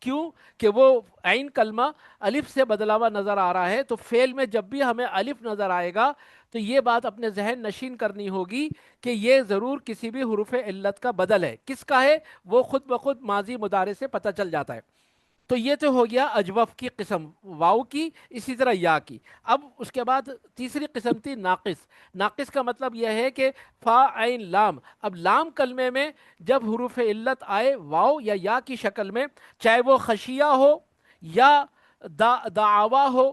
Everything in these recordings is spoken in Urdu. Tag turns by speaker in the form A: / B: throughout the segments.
A: کیوں کہ وہ عین کلمہ الف سے بدلا ہوا نظر آ رہا ہے، تو فعل میں جب بھی ہمیں الف نظر آئے گا تو یہ بات اپنے ذہن نشین کرنی ہوگی کہ یہ ضرور کسی بھی حروف علت کا بدل ہے۔ کس کا ہے؟ وہ خود بخود ماضی مضارع سے پتہ چل جاتا ہے۔ تو یہ تو ہو گیا اجوف کی قسم، واؤ کی، اسی طرح یا کی۔ اب اس کے بعد تیسری قسم تھی ناقص۔ ناقص کا مطلب یہ ہے کہ فا عین لام، اب لام کلمے میں جب حروف علت آئے واؤ یا کی شکل میں، چاہے وہ خشیہ ہو یا دعوا ہو،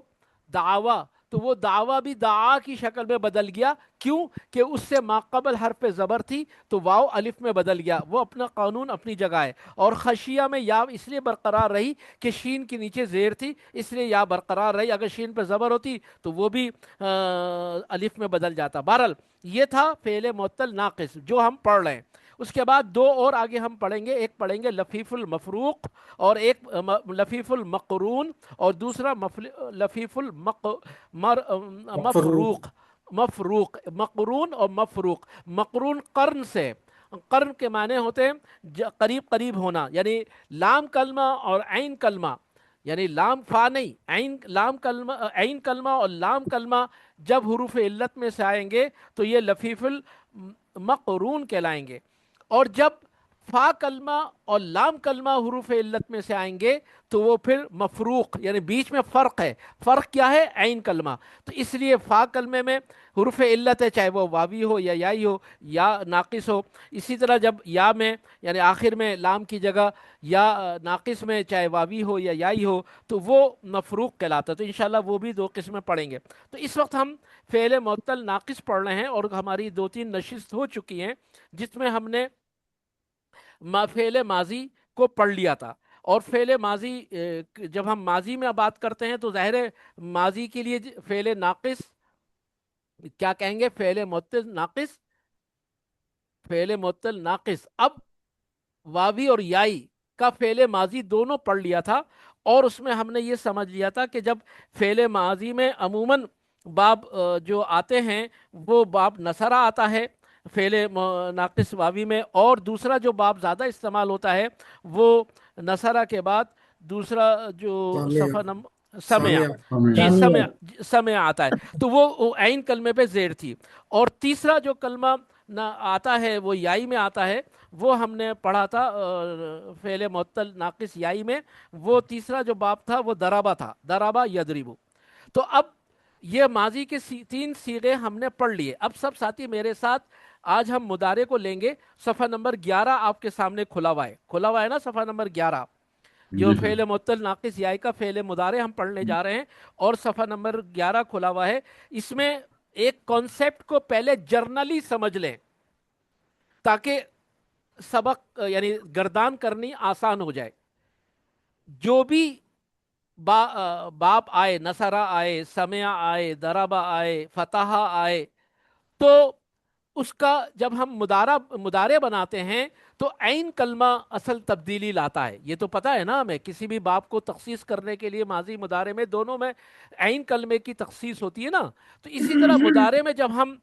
A: دعوا، تو وہ دعوا بھی دعا کی شکل میں بدل گیا، کیوں کہ اس سے ماقبل حرف زبر تھی تو واو الف میں بدل گیا، وہ اپنا قانون اپنی جگہ ہے۔ اور خشیہ میں یا اس لیے برقرار رہی کہ شین کے نیچے زیر تھی، اس لیے یا برقرار رہی، اگر شین پہ زبر ہوتی تو وہ بھی الف میں بدل جاتا۔ بہرحال یہ تھا فعل معطل ناقص جو ہم پڑھ رہے ہیں۔ اس کے بعد دو اور آگے ہم پڑھیں گے، ایک پڑھیں گے لفیف المفروق اور ایک لفیف المقرون، اور دوسرا لفیف
B: مفروض.
A: مفروق۔ مفروق، مقرون اور مفروق۔ مقرون قرن سے، قرن کے معنی ہوتے ہیں قریب قریب ہونا، یعنی لام کلمہ اور عین کلمہ، یعنی لام فا نہیں، عین لام کلمہ، عین کلمہ اور لام کلمہ جب حروف علت میں سے آئیں گے تو یہ لفیف المقرون کہلائیں گے، اور جب فا کلمہ اور لام کلمہ حروف علت میں سے آئیں گے تو وہ پھر مفروق، یعنی بیچ میں فرق ہے۔ فرق کیا ہے؟ عین کلمہ۔ تو اس لیے فا کلمے میں حروف علت ہے، چاہے وہ واوی ہو یا یائی ہو یا ناقص ہو۔ اسی طرح جب یا میں، یعنی آخر میں لام کی جگہ یا ناقص میں چاہے واوی ہو یا یائی ہو تو وہ مفروق کہلاتا ہے۔ تو انشاءاللہ وہ بھی دو قسمیں پڑھیں گے۔ تو اس وقت ہم فعل معطل ناقص پڑھ رہے ہیں، اور ہماری دو تین نشست ہو چکی ہیں جس میں ہم نے فعل ماضی کو پڑھ لیا تھا۔ اور فعل ماضی جب ہم ماضی میں بات کرتے ہیں تو ظاہر ہے ماضی کے لیے فعل ناقص کیا کہیں گے؟ فعل معطل ناقص، فعل معطل ناقص۔ اب واوی اور یائی کا فعل ماضی دونوں پڑھ لیا تھا، اور اس میں ہم نے یہ سمجھ لیا تھا کہ جب فعل ماضی میں عموماً باب جو آتے ہیں وہ باب نصرہ آتا ہے فعل ناقص واوی میں، اور دوسرا جو باب زیادہ استعمال ہوتا ہے وہ نصرہ کے بعد دوسرا جو
B: سامع.
A: صفحہ نمبر سمع،
B: سامع.
A: جی
C: سامع.
A: سمع، سمع آتا ہے، تو وہ عین کلمے پہ زیر تھی۔ اور تیسرا جو کلمہ آتا ہے وہ یائی میں آتا ہے، وہ ہم نے پڑھا تھا فعل معطل ناقص یائی میں، وہ تیسرا جو باب تھا وہ درابا تھا، درابا یدربو۔ تو اب یہ ماضی کے تین صیغے ہم نے پڑھ لیے۔ اب سب ساتھی میرے ساتھ آج ہم مضارع کو لیں گے۔ صفحہ نمبر 11 آپ کے سامنے کھلا ہوا ہے، کھلا ہوا ہے نا صفحہ نمبر 11، جو
C: جی سر.
A: فعل معطل ناقص یائی کا فعل مضارع ہم پڑھنے جا رہے ہیں، اور صفحہ نمبر 11 کھلا ہوا ہے۔ اس میں ایک کانسیپٹ کو پہلے جرنلی سمجھ لیں تاکہ سبق یعنی گردان کرنی آسان ہو جائے۔ جو بھی باب آئے، نصرہ آئے، سمع آئے، دربہ آئے، فتح آئے، تو اس کا جب ہم مضارع بناتے ہیں تو عین کلمہ اصل تبدیلی لاتا ہے۔ یہ تو پتہ ہے نا ہمیں، کسی بھی باب کو تخصیص کرنے کے لیے ماضی مضارع میں دونوں میں عین کلمے کی تخصیص ہوتی ہے نا۔ تو اسی طرح مضارع میں جب ہم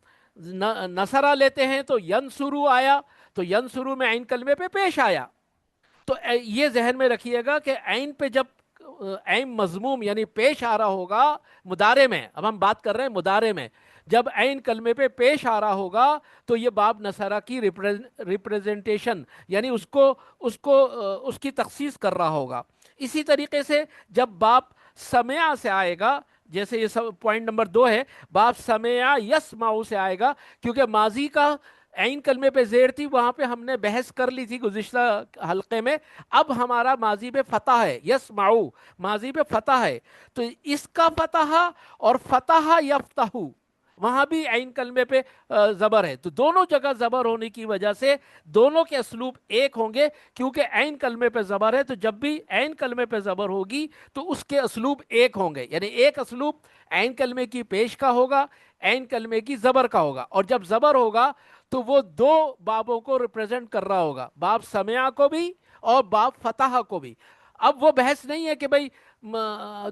A: نصرہ لیتے ہیں تو ینصرو آیا، تو ینصرو میں عین کلمے پہ پیش آیا۔ تو یہ ذہن میں رکھیے گا کہ عین پہ جب عین مضموم یعنی پیش آ رہا ہوگا مضارع میں، اب ہم بات کر رہے ہیں مضارع میں، جب عین کلمے پہ پیش آ رہا ہوگا تو یہ باب نصرہ کی ریپریزنٹیشن یعنی اس کی تخصیص کر رہا ہوگا۔ اسی طریقے سے جب باب سمع سے آئے گا، جیسے یہ سب پوائنٹ نمبر 2 ہے، باب سمع یسمع سے آئے گا، کیونکہ ماضی کا عین کلمے پہ زیر تھی، وہاں پہ ہم نے بحث کر لی تھی گزشتہ حلقے میں۔ اب ہمارا ماضی پہ فتح ہے، یسمعو ماضی پہ فتح ہے، تو اس کا فتح اور فتح یفتح وہاں بھی عین کلمے پہ زبر ہے، تو دونوں جگہ زبر ہونے کی وجہ سے دونوں کے اسلوب ایک ہوں گے، کیونکہ عین کلمے پہ زبر ہے، تو جب بھی عین کلمے پہ زبر ہوگی تو اس کے اسلوب ایک ہوں گے، یعنی ایک اسلوب عین کلمے کی پیش کا ہوگا، عین کلمے کی زبر کا ہوگا، اور جب زبر ہوگا تو وہ دو بابوں کو ریپریزنٹ کر رہا ہوگا، باب سمع کو بھی اور باب فتح کو بھی۔ اب وہ بحث نہیں ہے کہ بھئی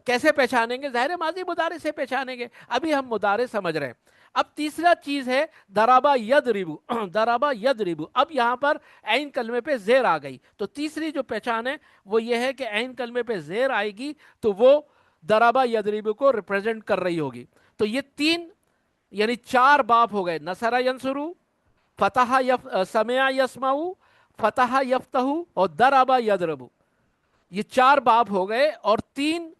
A: کیسے پہچانیں گے، ظاہر ماضی مضارع سے پہچانیں گے، ابھی ہم مضارع سمجھ رہے ہیں۔ اب تیسرا چیز ہے درابا یدربو درابا یدربو، اب یہاں پر عین کلمے پہ زیر آ گئی، تو تیسری جو پہچان ہے وہ یہ ہے کہ عین کلمے پہ زیر آئے گی تو وہ درابا یدربو کو ریپرزینٹ کر رہی ہوگی۔ تو یہ تین یعنی چار باب ہو گئے، نصرہ ینصرو، فتح سمع یسمعو، فتح یفتح، اور درابا یدربو، یہ چار باب ہو گئے، اور تین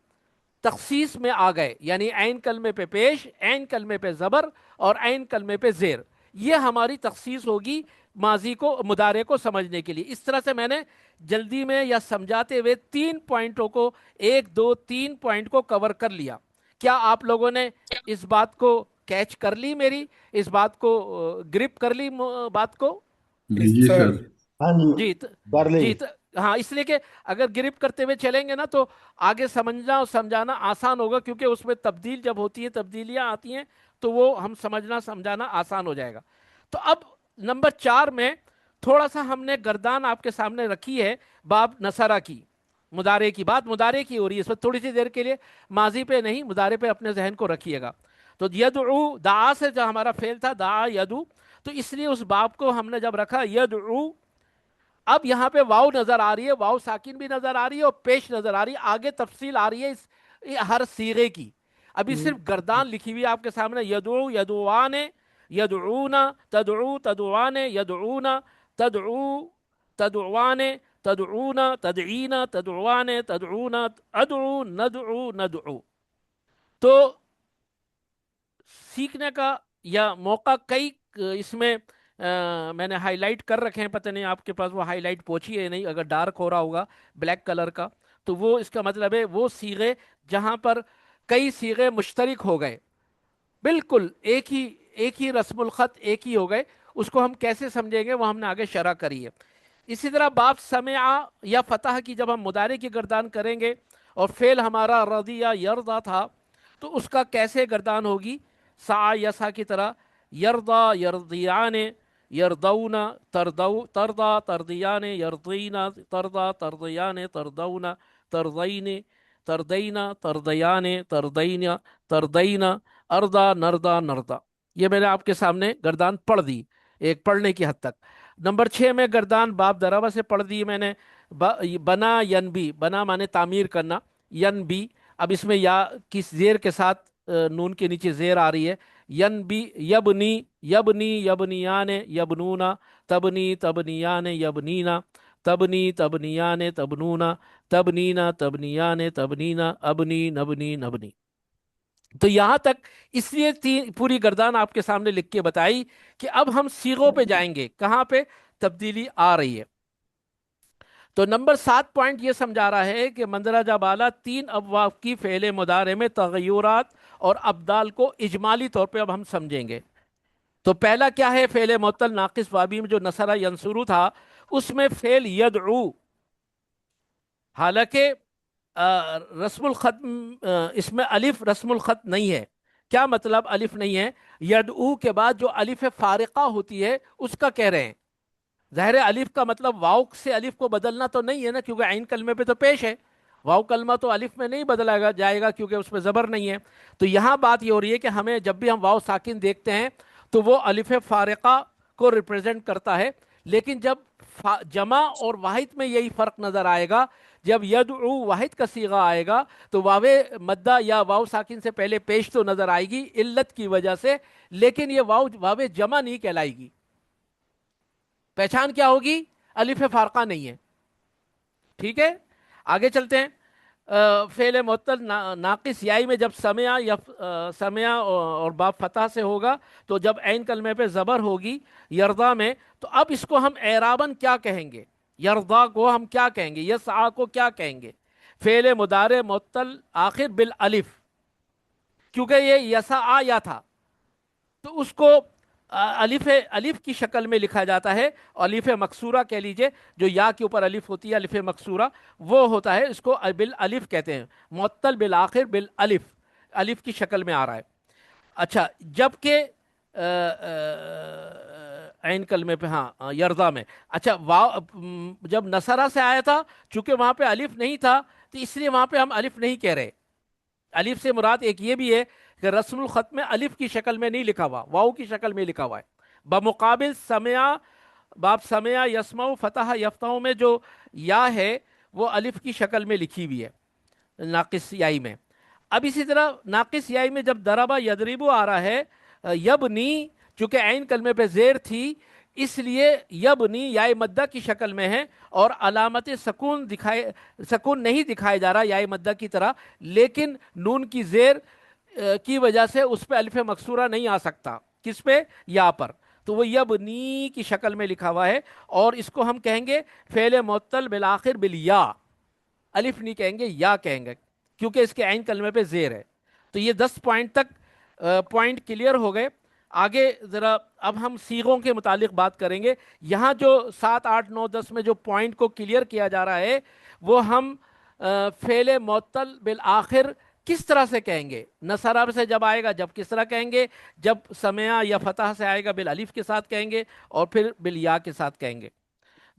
A: تخصیص میں آ گئے، یعنی عین کلمے پہ پیش، عین کلمے پہ زبر، اور عین کلمے پہ زیر۔ یہ ہماری تخصیص ہوگی ماضی کو مضارع کو سمجھنے کے لیے۔ اس طرح سے میں نے جلدی میں یا سمجھاتے ہوئے تین پوائنٹوں کو، ایک دو تین پوائنٹ کو کور کر لیا۔ کیا آپ لوگوں نے اس بات کو کیچ کر لی، میری اس بات کو گرپ کر لی بات کو؟
B: یس
C: جی
B: سر۔
C: سر۔
D: ہاں جی،
A: جی
D: کر لی۔
A: جی ہاں، اس لیے کہ اگر گرپ کرتے ہوئے چلیں گے نا تو آگے سمجھنا اور سمجھانا آسان ہوگا، کیونکہ اس میں تبدیل جب ہوتی ہے، تبدیلیاں آتی ہیں، تو وہ ہم سمجھنا سمجھانا آسان ہو جائے گا۔ تو اب نمبر 4 میں تھوڑا سا ہم نے گردان آپ کے سامنے رکھی ہے، باب نصرہ کی، مضارع کی بات مضارع کی ہو رہی ہے اس وقت، تھوڑی سی دیر کے لیے ماضی پہ نہیں، مضارع پہ اپنے ذہن کو رکھیے گا۔ تو یدعو، دعا سے جو ہمارا فعل تھا، دعا یدعو، تو اس لیے اس باب کو ہم نے جب رکھا یدعو، اب یہاں پہ واو نظر آ رہی ہے، واو ساکن بھی نظر آ رہی ہے اور پیش نظر آ رہی ہے، آگے تفصیل آ رہی ہے اس ہر صیغے کی۔ ابھی صرف گردان لکھی ہوئی ہے آپ کے سامنے، یدعو، یدعوان، یدعون، تدعو، تدعوان، یدعون، تدعو، تدعوان، تدعون، تدعین، تدعوان، تدعون، ادعو، ندعو، ندعو۔ تو سیکھنے کا یا موقع کئی اس میں میں نے ہائی لائٹ کر رکھے ہیں، پتہ نہیں آپ کے پاس وہ ہائی لائٹ پہنچی ہے نہیں، اگر ڈارک ہو رہا ہوگا بلیک کلر کا تو وہ اس کا مطلب ہے وہ صیغے جہاں پر کئی صیغے مشترک ہو گئے، بالکل ایک ہی رسم الخط ایک ہی ہو گئے، اس کو ہم کیسے سمجھیں گے وہ ہم نے آگے شرح کری ہے۔ اسی طرح باب سمع یا فتح کی جب ہم مضارع کی گردان کریں گے، اور فعل ہمارا رضی یرضا تھا، تو اس کا کیسے گردان ہوگی؟ سعی یسا کی طرح، یرضا یرضیان، یرضون ترضو، ترضا ترضیان، یرضین ترضا ترضیان، ترضون ترضین، ترضین ترضیان، ترضین ترضین، ارضا نرضا نرضا۔ یہ میں نے آپ کے سامنے گردان پڑھ دی ایک پڑھنے کی حد تک۔ نمبر 6 میں گردان باب درابہ سے پڑھ دی میں نے، بنا ینبی، بنا مانے تعمیر کرنا، ینبی، اب اس میں یا کس زیر کے ساتھ نون کے نیچے زیر آ رہی ہے، ینبی، یبنی، یبنی یبنیان، یبنونا، تبنی تبنیان، یبنینا، تبنی تبنیان، تبنونا، تبنینا تبنیان، تبنینا، ابنی نبنی نبنی۔ تو یہاں تک اس لیے پوری گردان آپ کے سامنے لکھ کے بتائی کہ اب ہم صیغوں پہ جائیں گے، کہاں پہ تبدیلی آ رہی ہے۔ تو نمبر 7 پوائنٹ یہ سمجھا رہا ہے کہ مندرجہ بالا 3 ابواب کی فعل مضارع میں تغیرات اور ابدال کو اجمالی طور پہ اب ہم سمجھیں گے۔ تو پہلا کیا ہے؟ فعل معطل ناقص بابی میں جو نصرہ ینصرو تھا، اس میں فعل یدعو، حالانکہ رسم الخط اس میں الف رسم الخط نہیں ہے۔ کیا مطلب الف نہیں ہے؟ یدعو کے بعد جو الف فارقہ ہوتی ہے اس کا کہہ رہے ہیں۔ ظاہر الف کا مطلب واو سے الف کو بدلنا تو نہیں ہے نا، کیونکہ عین کلمے پہ تو پیش ہے، واو کلمہ تو الف میں نہیں بدلا جائے گا کیونکہ اس میں زبر نہیں ہے۔ تو یہاں بات یہ ہو رہی ہے کہ ہمیں جب بھی ہم واو ساکن دیکھتے ہیں تو وہ الف فارقہ کو ریپرزینٹ کرتا ہے، لیکن جب جمع اور واحد میں یہی فرق نظر آئے گا، جب یدعو واحد کا صیغہ آئے گا تو واو مدہ یا واو ساکن سے پہلے پیش تو نظر آئے گی علت کی وجہ سے، لیکن یہ واو جمع نہیں کہلائے گی۔ پہچان کیا ہوگی؟ الف فارقہ نہیں ہے۔ ٹھیک ہے، آگے چلتے ہیں۔ فعل معطل ناقص یائی میں جب سمع یا سمع اور باب فتح سے ہوگا، تو جب عین کلمے پہ زبر ہوگی یرضا میں، تو اب اس کو ہم اعراباً کیا کہیں گے؟ یرضا کو ہم کیا کہیں گے؟ یسعا کو کیا کہیں گے؟ فعل مضارع معطل آخر بالالف، کیونکہ یہ یسعا یا تھا تو اس کو الف کی شکل میں لکھا جاتا ہے، الف مکسورہ کہہ لیجئے، جو یا کے اوپر الف ہوتی ہے الف مکسورہ، وہ ہوتا ہے، اس کو بالالف کہتے ہیں، معطل بالآخر بالالف، الف کی شکل میں آ رہا ہے۔ اچھا، جبکہ عین کلمے پہ، ہاں یرضا میں، اچھا جب نصرہ سے آیا تھا، چونکہ وہاں پہ الف نہیں تھا تو اس لیے وہاں پہ ہم الف نہیں کہہ رہے۔ الف سے مراد ایک یہ بھی ہے کہ رسم الخط میں الف کی شکل میں نہیں لکھا ہوا، واو کی شکل میں لکھا ہوا ہے، بمقابل سمیا، باب سمیا یسمع فتح یفتح میں جو یا ہے وہ الف کی شکل میں لکھی ہوئی ہے ناقص یائی میں۔ اب اسی طرح ناقص یائی میں جب دربا یدریبو آ رہا ہے، یبنی، چونکہ عین کلمے پہ زیر تھی اس لیے یبنی یائے مدہ کی شکل میں ہے، اور علامت سکون دکھائے، سکون نہیں دکھایا جا رہا یائے مدہ کی طرح، لیکن نون کی زیر کی وجہ سے اس پہ الف مکسورہ نہیں آ سکتا، کس پہ؟ یا پر، تو وہ یبنی کی شکل میں لکھا ہوا ہے، اور اس کو ہم کہیں گے فعل معطل بالآخر بالیا، الف نہیں کہیں گے یا کہیں گے، کیونکہ اس کے عین کلمے پہ زیر ہے۔ تو یہ 10 پوائنٹ تک پوائنٹ کلیئر ہو گئے۔ آگے ذرا اب ہم صیغوں کے متعلق بات کریں گے۔ یہاں جو 7 8 9 10 میں جو پوائنٹ کو کلیئر کیا جا رہا ہے وہ ہم فعل معطل بالآخر کس طرح سے کہیں گے، نصرہ سے جب آئے گا جب کس طرح کہیں گے، جب سمع یا فتح سے آئے گا بالالف کے ساتھ کہیں گے، اور پھر بالیا کے ساتھ کہیں گے۔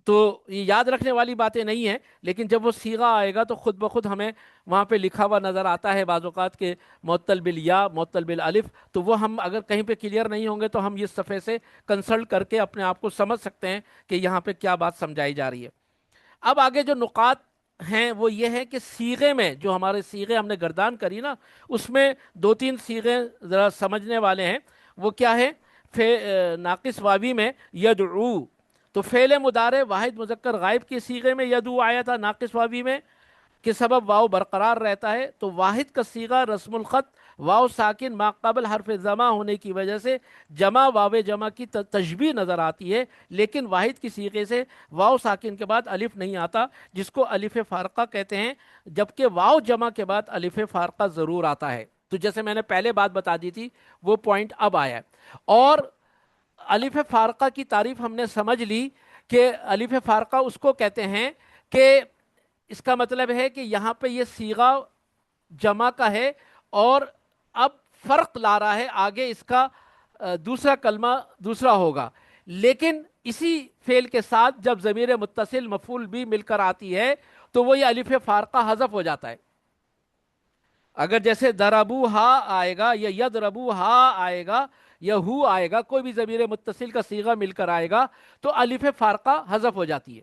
A: تو یہ یاد رکھنے والی باتیں نہیں ہیں، لیکن جب وہ صیغہ آئے گا تو خود بخود ہمیں وہاں پہ لکھا ہوا نظر آتا ہے بعض اوقات کے معطل بالیا، معطل بالالف، تو وہ ہم اگر کہیں پہ کلیئر نہیں ہوں گے تو ہم اس صفحے سے کنسلٹ کر کے اپنے آپ کو سمجھ سکتے ہیں کہ یہاں پہ کیا بات سمجھائی جا رہی ہے۔ اب آگے جو نقاط ہیں وہ یہ ہے کہ صیغے میں جو ہمارے صیغے ہم نے گردان کری نا، اس میں 2 3 صیغے ذرا سمجھنے والے ہیں۔ وہ کیا ہے؟ ناقص واوی میں یدعو، تو فعل مضارع واحد مذکر غائب کے صیغے میں یدعو آیا تھا ناقص واوی میں، کے سبب واو برقرار رہتا ہے، تو واحد کا صیغہ رسم الخط واو ساکن ما قبل حرف جمع ہونے کی وجہ سے جمع واو جمع کی تشبیہ نظر آتی ہے، لیکن واحد کی صیغے سے واو ساکن کے بعد الف نہیں آتا، جس کو الف فارقہ کہتے ہیں، جبکہ واو جمع کے بعد الف فارقہ ضرور آتا ہے۔ تو جیسے میں نے پہلے بات بتا دی تھی وہ پوائنٹ اب آیا ہے۔ اور الف فارقہ کی تعریف ہم نے سمجھ لی کہ الف فارقہ اس کو کہتے ہیں کہ اس کا مطلب ہے کہ یہاں پہ یہ صیغہ جمع کا ہے، اور اب فرق لا رہا ہے، آگے اس کا دوسرا کلمہ دوسرا ہوگا، لیکن اسی فعل کے ساتھ جب ضمیر متصل مفعول بھی مل کر آتی ہے تو وہ یہ الف فارقہ حذف ہو جاتا ہے۔ اگر جیسے دربو ہا آئے گا یا یدربو ہا آئے گا یا ہو آئے گا، کوئی بھی ضمیر متصل کا صیغہ مل کر آئے گا تو الف فارقہ حذف ہو جاتی ہے۔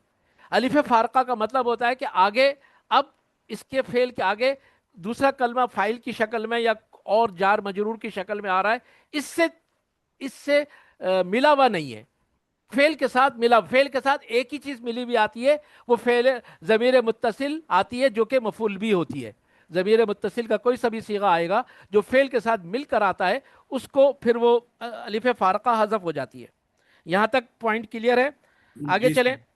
A: الف فارقہ کا مطلب ہوتا ہے کہ آگے اب اس کے فعل کے آگے دوسرا کلمہ فاعل کی شکل میں یا اور جار مجرور کی شکل میں آ رہا ہے، اس سے ملا ہوا نہیں ہے، فعل کے ساتھ ملا، فعل کے ساتھ ایک ہی چیز ملی ہوئی آتی ہے، وہ فعل ضمیر متصل آتی ہے جو کہ مفعول بھی ہوتی ہے۔ ضمیر متصل کا کوئی سا بھی صیغہ آئے گا جو فعل کے ساتھ مل کر آتا ہے اس کو پھر وہ الف فارقہ حذف ہو جاتی ہے۔ یہاں تک پوائنٹ کلیئر ہے؟ آگے
B: جی
A: چلیں۔
B: سر۔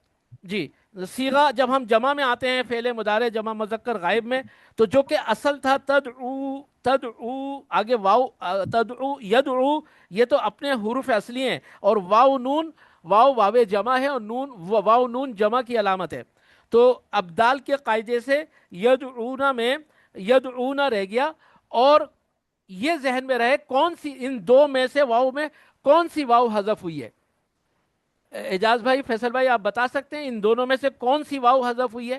A: جی، صیغہ جب ہم جمع میں آتے ہیں فعل مضارع جمع مذکر غائب میں، تو جو کہ اصل تھا تدعو، تدعو آگے واو تدعو یدعو، یہ تو اپنے حروف اصلی ہیں، اور واو نون، واو واو جمع ہے اور نون واو نون جمع کی علامت ہے، تو ابدال کے قاعدے سے یدعونا میں یدعونا رہ گیا، اور یہ ذہن میں رہے کون سی ان دو میں سے واو میں کون سی واو حذف ہوئی ہے۔ اعجاز بھائی، فیصل بھائی، آپ بتا سکتے ہیں ان دونوں میں سے کون سی واو حذف ہوئی ہے،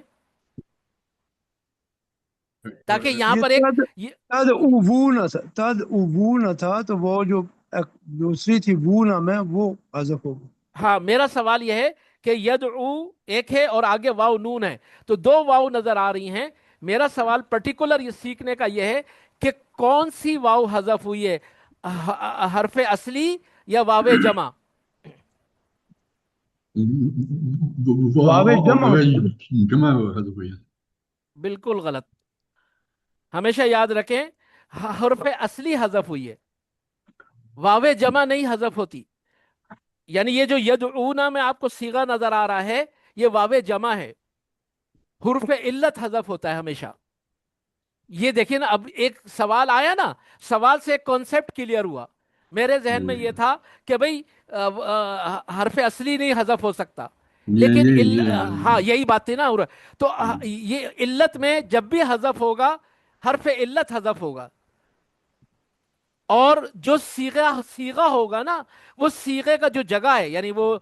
A: تاکہ یہاں
B: یہ
A: پر ایک
B: تد اوونا تھا، تد اوونا تھا، تو وہ جو دوسری تھی وونا میں وہ حذف ہو گئی۔
A: ہاں، میرا سوال یہ ہے کہ یدعو ایک ہے اور آگے واو نون ہے، تو 2 واو نظر آ رہی ہیں، میرا سوال پرٹیکولر یہ سیکھنے کا یہ ہے کہ کون سی واو حذف ہوئی ہے، حرف اصلی یا واو جمع؟
B: واو جمع ہوتی ہے۔
C: جمع هذا هو يعني.
A: بالکل غلط، ہمیشہ یاد رکھیں حرف اصلی حذف ہوئی ہے، واو جمع نہیں حذف ہوتی۔ یعنی یہ جو یدعونا میں آپ کو صیغہ نظر آ رہا ہے یہ واو جمع ہے، حرف علت حذف ہوتا ہے ہمیشہ۔ یہ دیکھیں نا، اب ایک سوال آیا نا، سوال سے ایک کانسیپٹ کلیئر ہوا، میرے ذہن میں یہ تھا کہ بھئی حرف اصلی نہیں حذف ہو سکتا، لیکن ہاں یہی بات تھی نا، تو یہ علت میں جب بھی حذف ہوگا حرف علت حذف ہوگا، اور جو صیغہ ہوگا نا وہ صیغے کا جو جگہ ہے، یعنی وہ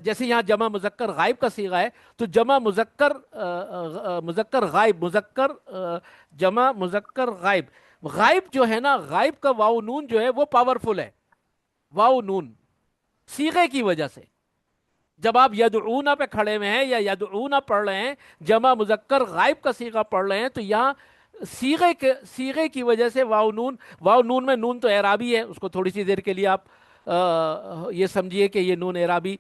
A: جیسے یہاں جمع مذکر غائب کا صیغہ ہے، تو جمع مذکر مذکر غائب، مذکر جمع مذکر غائب، غائب جو ہے نا، غائب کا واو نون جو ہے وہ پاورفل ہے، واو نون صیغے کی وجہ سے. جب آپ یدعونا پہ کھڑے ہوئے ہیں یا یدعونا پڑھ رہے ہیں، جمع مذکر غائب کا صیغہ پڑھ رہے ہیں، تو یہاں صیغے کی وجہ سے واو نون میں نون تو اعرابی ہے، اس کو تھوڑی سی دیر کے لیے آپ یہ سمجھیے کہ یہ نون اعرابی.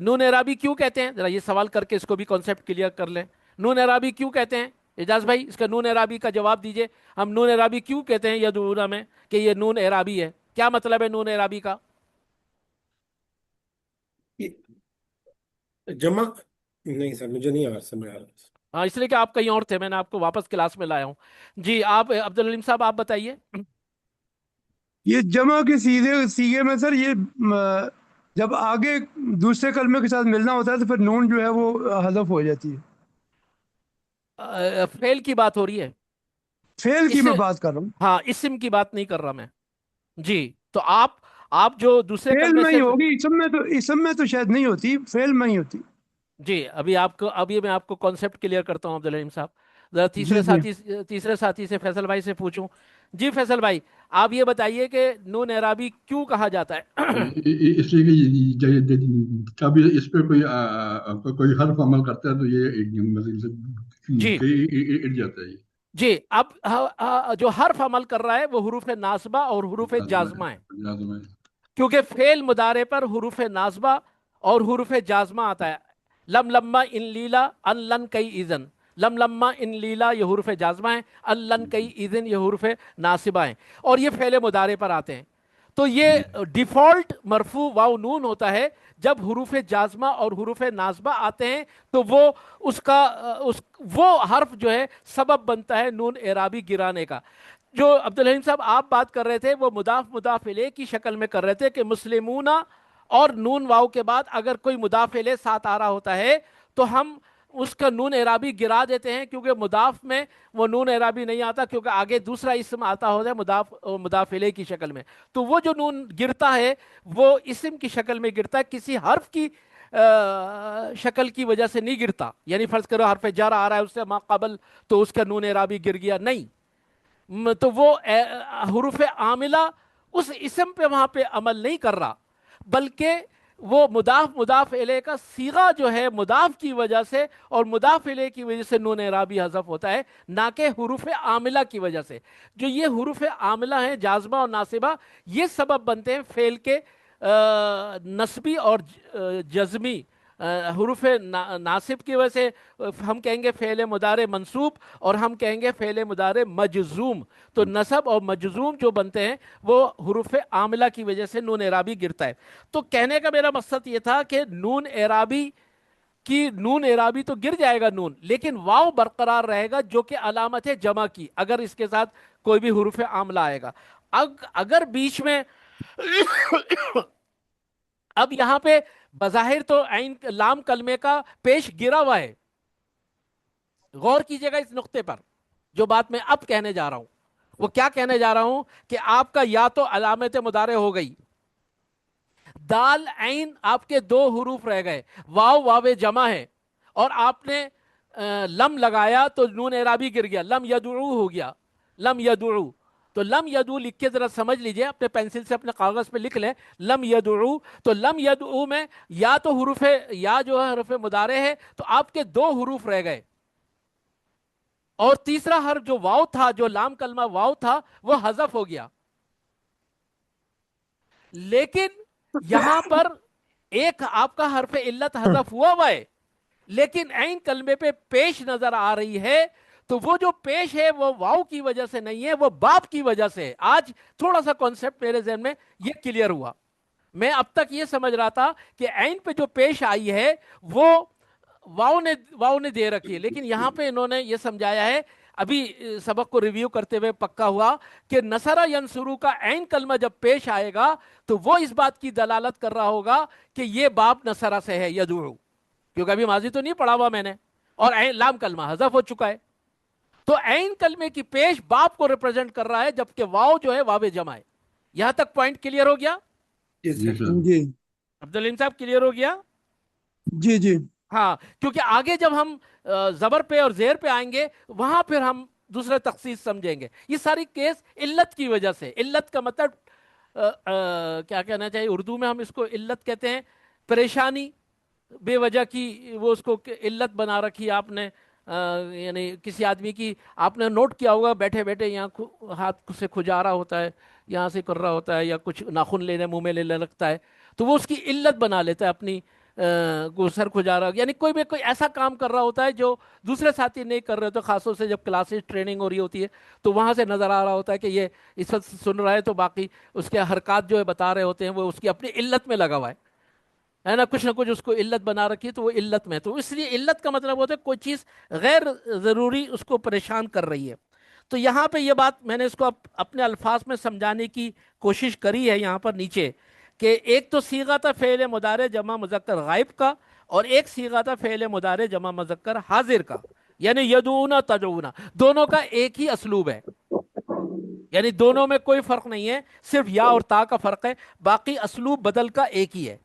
A: نون اعرابی کیوں کہتے ہیں، ذرا یہ سوال کر کے اس کو بھی کانسیپٹ کلیئر کر لیں. نون اعرابی کیوں کہتے ہیں؟ اجاز بھائی اس کا نون اعرابی کا جواب دیجئے. ہم نون اعرابی کیوں کہتے ہیں یدعونا میں کہ یہ نون اعرابی ہے؟ کیا مطلب ہے نون اعرابی کا؟
D: جمع نہیں سر، مجھے نہیں سمجھ آ رہا.
A: ہاں، اس لیے کہ آپ کہیں اور تھے، میں نے آپ کو واپس کلاس میں لایا ہوں. جی آپ عبدالعلیم صاحب آپ بتائیے.
B: یہ جمع کے سیغے میں سر یہ جب آگے دوسرے کلمے کے ساتھ ملنا ہوتا ہے تو پھر نون جو ہے وہ حذف ہو جاتی ہے.
A: فعل کی بات ہو رہی ہے
B: فعل کی
A: اس
B: میں
A: سے؟
B: بات کر رہا ہوں.
A: ہاں، اسم کی بات نہیں کر رہا میں. جی تو آپ جو دوسرے
B: فعل
A: کلمے
B: میں
A: سے،
B: ہی ہوگی، اسم میں تو شاید نہیں ہوتی، فعل میں ہی ہوتی.
A: جی ابھی میں آپ کو کانسیپٹ کلیئر کرتا ہوں عبدالرحیم صاحب. ذرا
B: جی جی.
A: تیسرے ساتھی سے فیصل بھائی سے پوچھوں. جی فیصل بھائی آپ یہ بتائیے کہ نون اعرابی کیوں کہا جاتا ہے؟
C: اس لیے کہ کبھی اس پہ کوئی حرف عمل کرتا ہے تو یہ
A: جی
C: اڑ جاتا ہے.
A: جی اب جو حرف عمل کر رہا ہے وہ حروف ناصبہ اور حروف جازمہ ہے،
C: لازم ہے.
A: کیونکہ فعل مضارع پر حروف ناصبہ اور حروف جازمہ آتا ہے. لم لما ان لیلا ان لن کئی اذن، لم لما ان لیلا یہ حروف جازمہ ہیں، ان لن کئی اذن یہ حروف ناصبہ ہیں، اور یہ فعل مضارع پر آتے ہیں. تو یہ ڈیفالٹ مرفوع واو نون ہوتا ہے. جب حروف جازمہ اور حروف ناصبہ آتے ہیں تو وہ حرف جو ہے سبب بنتا ہے نون اعرابی گرانے کا. جو عبدالرحیم صاحب آپ بات کر رہے تھے وہ مضاف الیہ کی شکل میں کر رہے تھے کہ مسلمون اور نون واو کے بعد اگر کوئی مضاف الیہ ساتھ آ رہا ہوتا ہے تو ہم اس کا نون اعرابی گرا دیتے ہیں، کیونکہ مضاف میں وہ نون اعرابی نہیں آتا، کیونکہ آگے دوسرا اسم آتا ہوتا ہے مضاف الیہ کی شکل میں. تو وہ جو نون گرتا ہے وہ اسم کی شکل میں گرتا ہے، کسی حرف کی شکل کی وجہ سے نہیں گرتا. یعنی فرض کرو حرف جر آ رہا ہے اس سے ما قبل تو اس کا نون اعرابی گر گیا، نہیں. تو وہ حروف عاملہ اس اسم پہ وہاں پہ عمل نہیں کر رہا، بلکہ وہ مضاف الیہ کا صیغہ جو ہے مضاف کی وجہ سے اور مضاف الیہ کی وجہ سے نون اعرابی حذف ہوتا ہے، نہ کہ حروف عاملہ کی وجہ سے. جو یہ حروف عاملہ ہیں جازمہ اور ناصبہ، یہ سبب بنتے ہیں فعل کے نصبی اور جزمی. حروف ناصب کی وجہ سے ہم کہیں گے فعل مضارع منصوب اور ہم کہیں گے فعل مضارع مجزوم. تو نصب اور مجزوم جو بنتے ہیں وہ حروف عاملہ کی وجہ سے نون اعرابی گرتا ہے. تو کہنے کا میرا مقصد یہ تھا کہ نون اعرابی تو گر جائے گا نون، لیکن واو برقرار رہے گا جو کہ علامت ہے جمع کی، اگر اس کے ساتھ کوئی بھی حروف عاملہ آئے گا. اگر بیچ میں اب یہاں پہ بظاہر تو عین لام کلمے کا پیش گرا ہوا ہے، غور کیجئے گا اس نقطے پر. جو بات میں اب کہنے جا رہا ہوں وہ کیا کہنے جا رہا ہوں کہ آپ کا یا تو علامت مضارع ہو گئی، دال عین آپ کے دو حروف رہ گئے، واو جمع ہے، اور آپ نے لم لگایا تو نون اعرابی گر گیا، لم یدعو ہو گیا، لم یدعو. تو لم یدعو لکھ کے ذرا سمجھ لیجئے، اپنے پینسل سے اپنے کاغذ پہ لکھ لیں لم یدعو. تو لم یدعو میں یا تو یا جو ہے حرف مضارع ہے، تو آپ کے دو حروف رہ گئے، اور تیسرا حرف جو واو تھا، جو لام کلمہ واو تھا، وہ حذف ہو گیا. لیکن یہاں پر ایک آپ کا حرف علت حذف ہوا ہے، لیکن عین کلمے پہ پیش نظر آ رہی ہے. تو وہ جو پیش ہے وہ واو کی وجہ سے نہیں ہے، وہ باپ کی وجہ سے. آج تھوڑا سا کانسیپٹ میرے ذہن میں یہ کلیئر ہوا. میں اب تک یہ سمجھ رہا تھا کہ عین پہ جو پیش آئی ہے وہ واو نے دے رکھی ہے، لیکن یہاں پہ انہوں نے یہ سمجھایا ہے، ابھی سبق کو ریویو کرتے ہوئے پکا ہوا کہ نصرہ ینصرو کا عین کلمہ جب پیش آئے گا تو وہ اس بات کی دلالت کر رہا ہوگا کہ یہ باپ نصرہ سے ہے، یدعو، کیونکہ ابھی ماضی تو نہیں پڑھا ہوا میں نے، اور عین لام کلمہ حذف ہو چکا ہے. تو عین کلمے کی پیش باپ کو ریپرزینٹ کر رہا ہے، جبکہ واو جو ہے واو جمع ہے. یہاں تک پوائنٹ کلیئر ہو گیا؟
D: جی
C: جی
D: سر.
C: سر.
B: جی
A: عبدالعلیم صاحب کلیئر ہو گیا؟
B: جی. جی
A: ہاں، کیونکہ آگے جب ہم زبر پہ اور زیر پہ آئیں گے وہاں پھر ہم دوسرے تخصیص سمجھیں گے. یہ ساری کیس علت کی وجہ سے. علت کا مطلب کیا کہنا چاہیے اردو میں ہم اس کو علت کہتے ہیں, پریشانی بے وجہ کی, وہ اس کو علت بنا رکھی آپ نے. یعنی کسی آدمی کی آپ نے نوٹ کیا ہوگا بیٹھے بیٹھے یہاں ہاتھ سے کھجا رہا ہوتا ہے, یہاں سے کر رہا ہوتا ہے, یا کچھ ناخن لینے منہ میں لینے لگتا ہے, تو وہ اس کی علت بنا لیتا ہے اپنی. سر کھجا رہا, یعنی کوئی بھی کوئی ایسا کام کر رہا ہوتا ہے جو دوسرے ساتھی نہیں کر رہے. تو خاص طور سے جب کلاسز ٹریننگ ہو رہی ہوتی ہے تو وہاں سے نظر آ رہا ہوتا ہے کہ یہ اس وقت سن رہا ہے, تو باقی اس کے حرکات جو ہے بتا رہے ہوتے ہیں وہ اس کی اپنی علت میں لگا ہوا ہے نا, کچھ نہ کچھ اس کو علت بنا رکھی ہے, تو وہ علت میں. تو اس لیے علت کا مطلب ہوتا ہے کوئی چیز غیر ضروری اس کو پریشان کر رہی ہے. تو یہاں پہ یہ بات میں نے اس کو اپنے الفاظ میں سمجھانے کی کوشش کری ہے یہاں پر نیچے, کہ ایک تو صیغہ تھا فعل مضارع جمع مذکر غائب کا, اور ایک صیغہ تھا فعل مضارع جمع مذکر حاضر کا, یعنی یدعونا تدعونا, دونوں کا ایک ہی اسلوب ہے. یعنی دونوں میں کوئی فرق نہیں ہے, صرف یا اور تا کا فرق ہے, باقی اسلوب بدل کا ایک ہی ہے.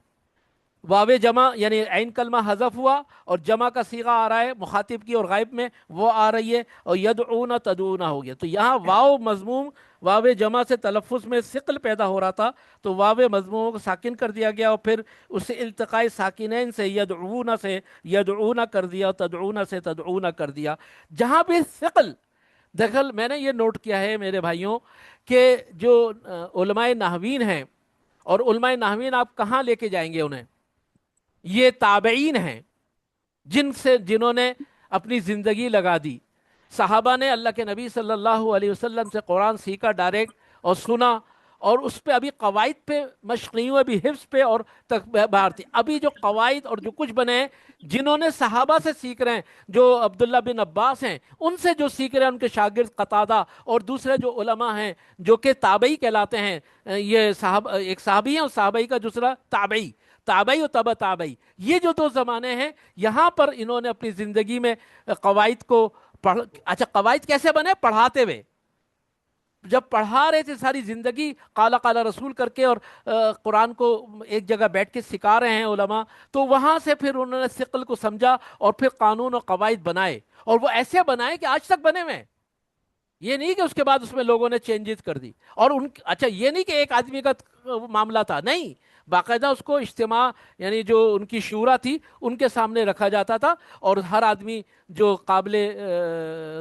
A: واو جمع یعنی عین کلمہ حذف ہوا, اور جمع کا صیغہ آ رہا ہے مخاطب کی اور غائب میں وہ آ رہی ہے, اور یدعونا تدعونا ہو گیا. تو یہاں واو مضموم واو جمع سے تلفظ میں ثقل پیدا ہو رہا تھا, تو واو مضموم کو ساکن کر دیا گیا, اور پھر اسے التقاء ساکنین سے یدعونا کر دیا, تدعونا سے تدعونا کر دیا. جہاں بھی ثقل دخل, میں نے یہ نوٹ کیا ہے میرے بھائیوں کہ جو علماء نحوین ہیں, اور علماء نحوین آپ کہاں لے کے جائیں گے انہیں, یہ تابعین ہیں جنہوں نے اپنی زندگی لگا دی. صحابہ نے اللہ کے نبی صلی اللہ علیہ وسلم سے قرآن سیکھا ڈائریکٹ اور سنا, اور اس پہ ابھی قواعد پہ مشق نہیں ہوئے, ابھی حفظ پہ اور باہر تھی. ابھی جو قواعد اور جو کچھ بنے ہیں جنہوں نے صحابہ سے سیکھ رہے ہیں, جو عبداللہ بن عباس ہیں ان سے جو سیکھ رہے ہیں, ان کے شاگرد قتادہ اور دوسرے جو علماء ہیں جو کہ تابعی کہلاتے ہیں. یہ ایک صحابی ہیں اور صحابی کا دوسرا تابعی و تبع تابعی, یہ جو دو زمانے ہیں, یہاں پر انہوں نے اپنی زندگی میں قواعد کو اچھا قواعد کیسے بنے, پڑھاتے ہوئے. جب پڑھا رہے تھے ساری زندگی قال قال رسول کر کے, اور قرآن کو ایک جگہ بیٹھ کے سکھا رہے ہیں علماء, تو وہاں سے پھر انہوں نے ثقل کو سمجھا اور پھر قانون اور قواعد بنائے, اور وہ ایسے بنائے کہ آج تک بنے ہوئے. یہ نہیں کہ اس کے بعد اس میں لوگوں نے چینجز کر دی, اور اچھا یہ نہیں کہ ایک آدمی کا معاملہ تھا, نہیں, باقاعدہ اس کو اجتماع یعنی جو ان کی شورا تھی ان کے سامنے رکھا جاتا تھا, اور ہر آدمی جو قابل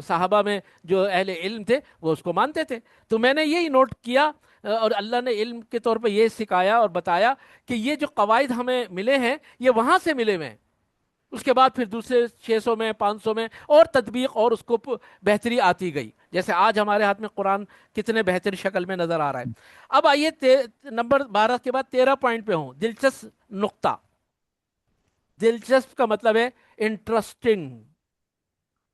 A: صحابہ میں جو اہل علم تھے وہ اس کو مانتے تھے. تو میں نے یہی نوٹ کیا, اور اللہ نے علم کے طور پہ یہ سکھایا اور بتایا کہ یہ جو قواعد ہمیں ملے ہیں یہ وہاں سے ملے ہوئے ہیں. اس کے بعد پھر دوسرے 600 میں 500 میں اور تطبیق اور اس کو بہتری آتی گئی, جیسے آج ہمارے ہاتھ میں قرآن کتنے بہتر شکل میں نظر آ رہا ہے. اب آئیے نمبر 12 کے بعد 13 پوائنٹ پہ ہوں. دلچسپ نقطہ. دلچسپ کا مطلب ہے انٹرسٹنگ.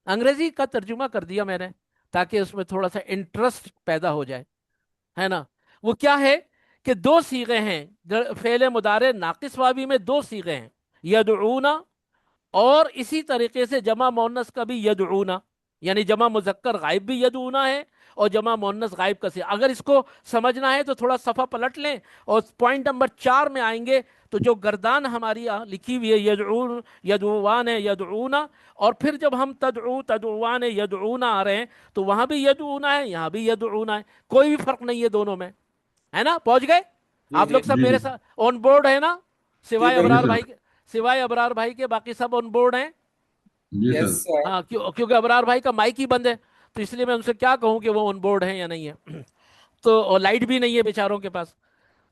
A: انگریزی کا ترجمہ کر دیا میں نے تاکہ اس میں تھوڑا سا انٹرسٹ پیدا ہو جائے, ہے نا. وہ کیا ہے کہ دو صیغے ہیں فعل مضارع ناقص واوی میں, دو صیغے ہیں, یدعونا, اور اسی طریقے سے جمع مؤنث کا بھی یدعونا, یعنی جمع مذکر غائب بھی یدعونا ہے اور جمع مؤنث غائب کا صیغہ. اگر اس کو سمجھنا ہے تو تھوڑا صفحہ پلٹ لیں اور پوائنٹ نمبر 4 میں آئیں گے, تو جو گردان ہماری لکھی ہوئی ہے یدعون یدعوان یدعونا, اور پھر جب ہم تدعوان یدعونا آ رہے ہیں تو وہاں بھی یدعونا ہے یہاں بھی یدعونا ہے, کوئی بھی فرق نہیں ہے دونوں میں, ہے نا. پہنچ گئے آپ لوگ سب
C: جی
A: میرے
C: جی
A: ساتھ آن بورڈ ہے نا,
D: جی
A: سوائے
D: بھائی.
C: جی
A: ابرار
C: سر
A: بھائی سوائے ابرار بھائی کے باقی سب آن بورڈ ہیں.
C: جی
D: یس
C: سر
D: سر.
A: ہاں کیونکہ ابرار بھائی کا مائک ہی بند ہے, تو اس لیے میں ان سے کیا کہوں کہ وہ آن بورڈ ہیں یا نہیں ہے. تو اور لائٹ بھی نہیں ہے بیچاروں کے پاس,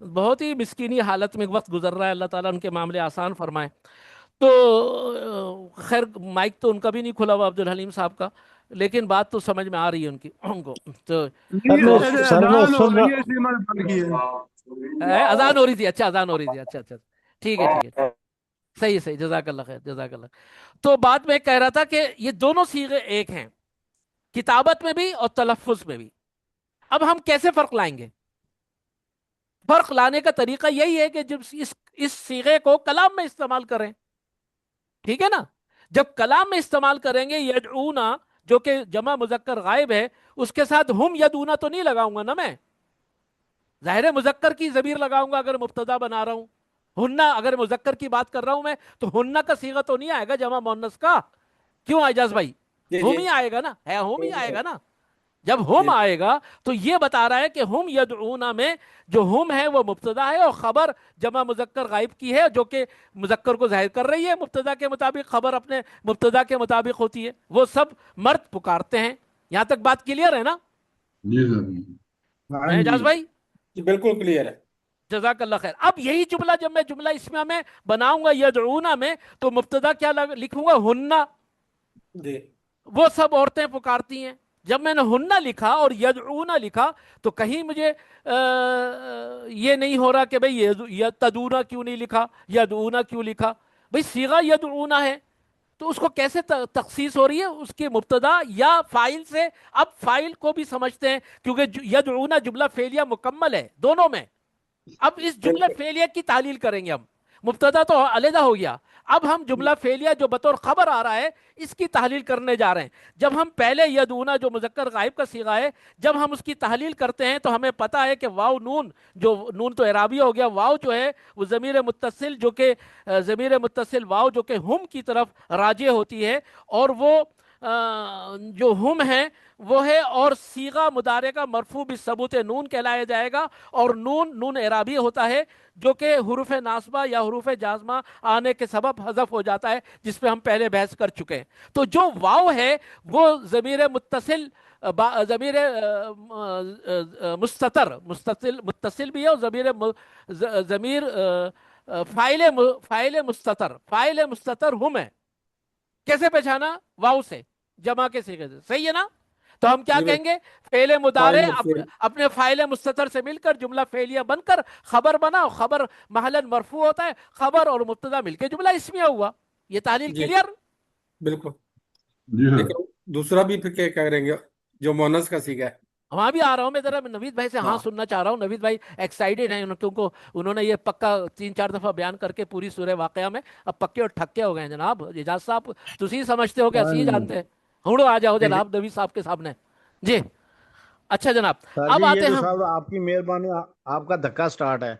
A: بہت ہی مسکینی حالت میں وقت گزر رہا ہے, اللہ تعالیٰ ان کے معاملے آسان فرمائے. تو خیر مائک تو ان کا بھی نہیں کھلا ہوا عبدالحلیم صاحب کا, لیکن بات تو سمجھ میں آ رہی ہے ان کو. تو
B: اذان ہو رہی ہے اس لیے میں نے بند کی ہے.
A: اذان ہو رہی تھی, اچھا اذان ہو رہی تھی, اچھا اچھا ٹھیک ہے ٹھیک ہے, صحیح صحیح, جزاک اللہ خیر جزاک اللہ. تو بات میں کہہ رہا تھا کہ یہ دونوں صیغے ایک ہیں, کتابت میں بھی اور تلفظ میں بھی. اب ہم کیسے فرق لائیں گے؟ فرق لانے کا طریقہ یہی ہے کہ جب اس صیغے کو کلام میں استعمال کریں, ٹھیک ہے نا. جب کلام میں استعمال کریں گے یدعونا جو کہ جمع مذکر غائب ہے, اس کے ساتھ ہم یدعونا تو نہیں لگاؤں گا نا میں, ظاہر مذکر کی ضمیر لگاؤں گا اگر مبتدا بنا رہا ہوں. ہننا اگر مذکر کی بات کر رہا ہوں میں تو ہننا کا صیغہ تو نہیں آئے گا جمع مؤنث کا, کیوں اعجاز بھائی؟
D: جی
A: ہم
D: جی
A: ہی آئے گا نا، ہے ہم ہی
D: جی
A: آئے گا نا. جب ہم
D: جی
A: آئے گا تو یہ بتا رہا ہے کہ ہم یدعونا میں جو ہم ہے وہ مبتدا ہے، اور خبر جمع مذکر غائب کی ہے جو کہ مذکر کو ظاہر کر رہی ہے. مبتدا کے مطابق خبر اپنے مبتدا کے مطابق ہوتی ہے. وہ سب مرد پکارتے ہیں. یہاں تک بات کلیئر ہے نا؟
C: جی سر.
B: ہاں
A: ہیں
B: جی.
A: اعجاز بھائی؟
D: جی بالکل کلیئر ہے.
A: جزاک اللہ خیر. اب یہی جملہ جب میں جملہ اسمیہ میں بناؤں گا یدعونا میں، تو مبتدا کیا لکھوں گا؟ ہننا.
D: جی
A: وہ سب عورتیں پکارتی ہیں. جب میں نے ہننا لکھا اور یدعونا لکھا تو کہیں مجھے یہ نہیں ہو رہا کہ بھئی تدونا کیوں نہیں لکھا، یدعونا کیوں لکھا؟ بھئی صیغہ یدعونا ہے تو اس کو کیسے تخصیص ہو رہی ہے؟ اس کے مبتدا یا فاعل سے. اب فاعل کو بھی سمجھتے ہیں کیونکہ یدعونا جملہ فعلیہ مکمل ہے دونوں میں. اب اس جملہ
D: بالکل.
A: فعلیہ کی تحلیل کریں گے ہم. مبتدا تو علیحدہ ہو گیا، اب ہم جملہ فعلیہ جو بطور خبر آ رہا ہے اس کی تحلیل کرنے جا رہے ہیں. جب ہم پہلے یدعونا جو مذکر غائب کا صیغہ ہے، جب ہم اس کی تحلیل کرتے ہیں تو ہمیں پتا ہے کہ واو نون، جو نون تو اعرابی ہو گیا، واو جو ہے وہ ضمیر متصل، جو کہ ضمیر متصل واو جو کہ ہم کی طرف راجع ہوتی ہے، اور وہ جو ہم ہے وہ ہے، اور صیغہ مضارع کا مرفوع بثبوت نون کہلایا جائے گا. اور نون نون اعرابی ہوتا ہے جو کہ حروف ناصبہ یا حروف جازمہ آنے کے سبب حذف ہو جاتا ہے، جس پہ ہم پہلے بحث کر چکے ہیں. تو جو واو ہے وہ ضمیر متصل، ضمیر متصل بھی ہے، اور ضمیر فاعل مستتر، فاعل مستتر ہم ہے. کیسے پہچانا؟ واو سے، جمع کے صیغے سے. صحیح ہے نا؟ تو ہم کیا
D: جی
A: کہیں
D: بالکل.
A: گے؟ فعل مضارع
D: فاعل اور فعل.
A: اپنے فاعل مستتر سے مل کر جملہ فعلیہ بن کر خبر بنا. خبر محلاً مرفوع ہوتا ہے، خبر اور مبتدا مل کے جملہ اسمیہ ہوا. یہ تحلیل
D: جی
A: کلیئر؟
D: بالکل.
C: جی سر.
D: لیکن دوسرا بھی پھر کیا کریں گے جو مونس کا سیکھا ہے؟
A: وہاں بھی آ رہا ہوں میں، ذرا نوید بھائی سے ہاں
D: ہاں
A: سننا چاہ رہا ہوں. نوید بھائی ایکسائٹیڈ ہیں کیونکہ انہوں نے یہ پکا 3-4 دفعہ بیان کر کے پوری سورہ واقعہ میں اب پکے اور ٹھکے ہو گئے ہیں. جناب اجاز صاحب تسی سمجھتے ہو کہ
B: ہاں
A: اسی
B: جی.
A: جانتے ہیں. ہوں آ جاؤ
D: جی جی.
A: جناب نوید صاحب کے سامنے. جی اچھا جناب.
E: سر جی
A: اب
E: یہ
A: آتے
E: تو
A: ہیں
E: صاحب آپ کی مہربانی، آپ کا دھکا سٹارٹ ہے.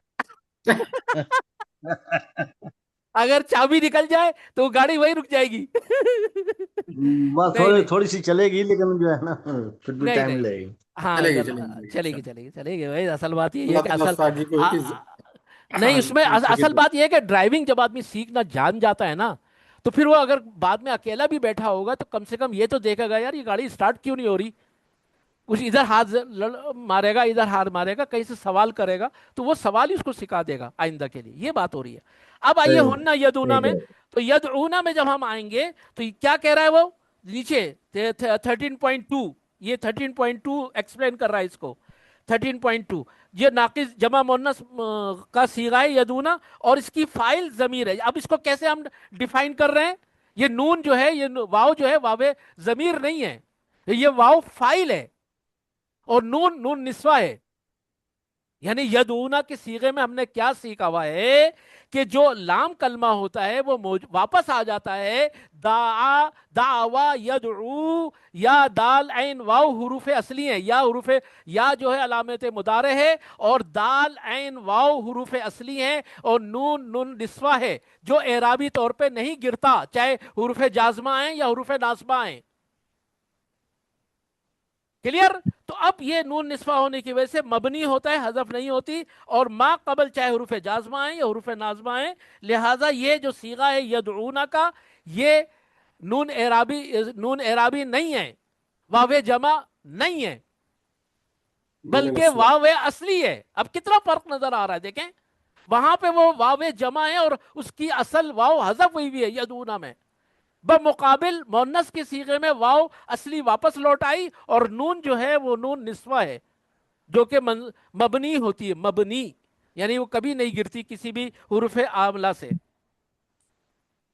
A: اگر چابی نکل جائے تو گاڑی وہیں رک جائے گی.
E: بس
A: نہیں نہیں
E: تھوڑی سی چلے گی، لیکن جو ہے نا پھر بھی
A: نہیں
E: ٹائم
A: نہیں.
E: لگے گی.
A: ہاں
D: چلے گی چلے گی
A: چلے گی
D: چلے.
A: چلے گی چلے گی بھائی. اصل بات یہ ہے
D: اللہ
A: کہ
D: تعالیٰ
A: اصل
D: استاد جی کو
A: نہیں،
D: ہاں
A: اس میں
D: فکر
A: اصل
D: دے.
A: بات یہ ہے کہ ڈرائیونگ جب آدمی سیکھنا جان جاتا ہے نا، تو پھر وہ اگر بعد میں اکیلا بھی بیٹھا ہوگا تو کم سے کم یہ تو دیکھے گا یار یہ گاڑی سٹارٹ کیوں نہیں ہو رہی. کچھ ادھر ہاتھ مارے گا، ادھر ہاتھ مارے گا، کہیں سے سوال کرے گا تو وہ سوال ہی اس کو سکھا دے گا آئندہ کے لیے. یہ بات ہو رہی ہے. اب آئیے ہننا یدونا میں. تو یدعونا میں جب ہم آئیں گے تو کیا کہہ رہا ہے وہ نیچے 13.2، یہ 13.2 ایکسپلین کر رہا ہے اس کو. 13.2 یہ ناقص جمع مؤنث کا صیغہ ہے یدونا، اور اس کی فاعل ضمیر ہے. اب اس کو کیسے ہم ڈیفائن کر رہے ہیں؟ یہ نون جو ہے، یہ واو جو ہے، واو ضمیر نہیں ہے، یہ واو فاعل ہے، اور نون نون نسوہ ہے. یعنی یدعونا کے صیغے میں ہم نے کیا سیکھا ہوا ہے کہ جو لام کلمہ ہوتا ہے وہ واپس آ جاتا ہے. دعا، دعوا، یدعو، یا دال عین واو حروف اصلی ہیں، یا حروف، یا جو ہے علامت مضارع ہے، اور دال عین واو حروف اصلی ہیں، اور نون نون نسوہ ہے جو اعرابی طور پہ نہیں گرتا، چاہے حروف جازمہ آئیں یا حروف ناصبہ آئیں. کلیئر؟ تو اب یہ نون نسوہ ہونے کی وجہ سے مبنی ہوتا ہے، حذف نہیں ہوتی، اور ما قبل چاہے حروف جازمہ آئیں یا حروف نازمہ آئیں. لہٰذا یہ جو صیغہ ہے یدعونا کا، یہ نون اعرابی نہیں ہے، واو جمع نہیں ہے،
D: نون
A: بلکہ
D: نسوہ.
A: واو اصلی ہے. اب کتنا فرق نظر آ رہا ہے دیکھیں. وہاں پہ وہ واو جمع ہے اور اس کی اصل واو حذف ہوئی بھی ہے یدعونا میں. بمقابل مونس کے صیغے میں واو اصلی واپس لوٹ آئی، اور نون جو ہے وہ نون نسوہ ہے جو کہ مبنی ہوتی ہے، مبنی یعنی وہ کبھی نہیں گرتی کسی بھی حروف عاملہ سے.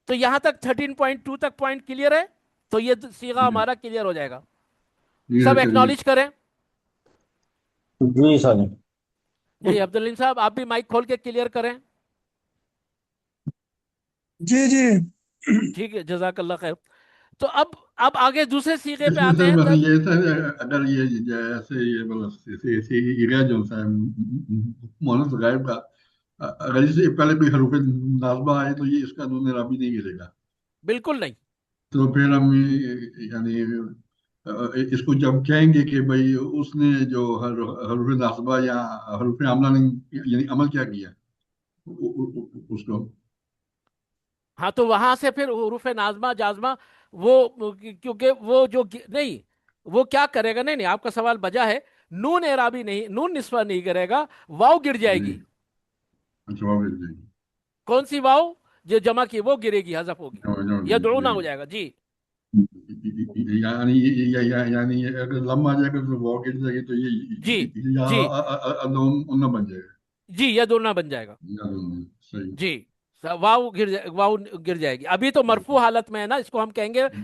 A: تو یہاں تک 13.2 تک پوائنٹ کلیئر ہے. تو یہ صیغہ ہمارا کلیئر ہو جائے گا.
C: جی
A: سب
C: سر. چلیے.
A: ایکنالج کریں.
E: جی سر.
A: جی عبداللہ صاحب آپ بھی مائک کھول کے کلیئر کریں.
B: جی جی.
A: ٹھیک ہے، جزاک اللہ خیر. تو اب آگے دوسرے صیغے
C: اس
A: پہ
C: میں
A: آتے
C: سر
A: ہیں.
C: بس یہ تھا اگر یہ جیسے یہ ایریا جو ہے مونس غائب کا، اگر اس سے پہلے کوئی حروف نازبہ آئے تو یہ اس کا نون اعرابی نہیں ملے گا.
A: بالکل نہیں،
C: تو پھر ہم یعنی اس کو جب کہیں گے کہ بھائی اس نے جو حروف ناصبہ یا حروف عاملہ نے یعنی عمل کیا کیا اس کو.
A: ہاں تو وہاں سے پھر حروف نازمہ جازمہ وہ کیونکہ وہ جو نہیں وہ کیا کرے گا، نہیں نہیں آپ کا سوال بجا ہے، نون اعرابی نہیں، نون نسوہ نہیں کرے گا، واو گر جائے
C: جی
A: گی.
C: اچھا واو مل جائے گی.
A: کون سی واو؟ جو جمع کی وہ گرے گی، حذف ہوگی،
C: جی
A: یدعونا ہو جائے گا. جی
C: یعنی یعنی اگر لمبا آ جائے گا تو واو گر جائے گی تو
A: جی
C: یہ یا
A: جی
C: نہ بن جائے گا.
A: جی یدعونا بن جائے گا.
C: یا صحیح.
A: جی واو گر جائے گی. ابھی تو مرفوع حالت میں ہے نا، اس کو ہم کہیں گے
C: جی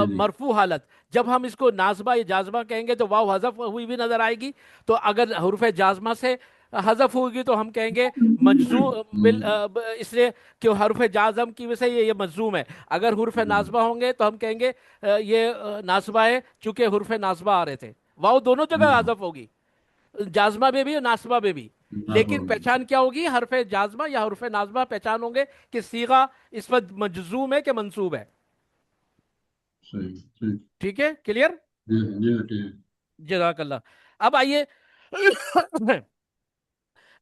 C: جی
A: مرفوع حالت. جب ہم اس کو نازبہ یا جازمہ کہیں گے تو واو حذف ہوئی بھی نظر آئے گی. تو اگر حروف جازمہ سے حذف ہوگی تو ہم کہیں گے مجزوم، اس لیے کہ حروف جازم کی وجہ سے یہ مجزوم ہے. اگر حروف نازبہ ہوں گے تو ہم کہیں گے یہ نازبہ ہے، چونکہ حروف نازبہ آ رہے تھے. واو دونوں جگہ حذف ہوگی، جازمہ میں بھی اور ناسبہ میں بھی. لیکن پہچان کیا ہوگی؟ حرف جازمہ یا حرف نازمہ پہچان ہوں گے کہ صیغہ اس وقت مجزوم ہے کہ منصوب ہے.
C: صحیح ٹھیک.
A: ٹھیک ہے، کلیئر؟
C: جی جی ٹھیک.
A: جزاک اللہ. اب آئیے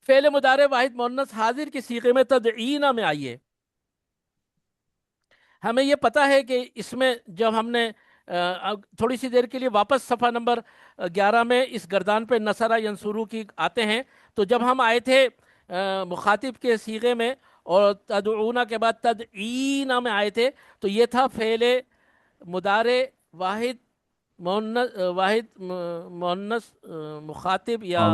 A: فعل مضارع واحد مؤنث حاضر کی صیغے میں تدعینہ میں آئیے. ہمیں یہ پتا ہے کہ اس میں جب ہم نے تھوڑی سی دیر کے لیے واپس صفحہ نمبر 11 میں اس گردان پہ نصرہ ینصرو کی آتے ہیں، تو جب ہم آئے تھے مخاطب کے صیغے میں اور تدعونا کے بعد تدعینا میں آئے تھے، تو یہ تھا فعل مضارع واحد مؤنث مخاطب یا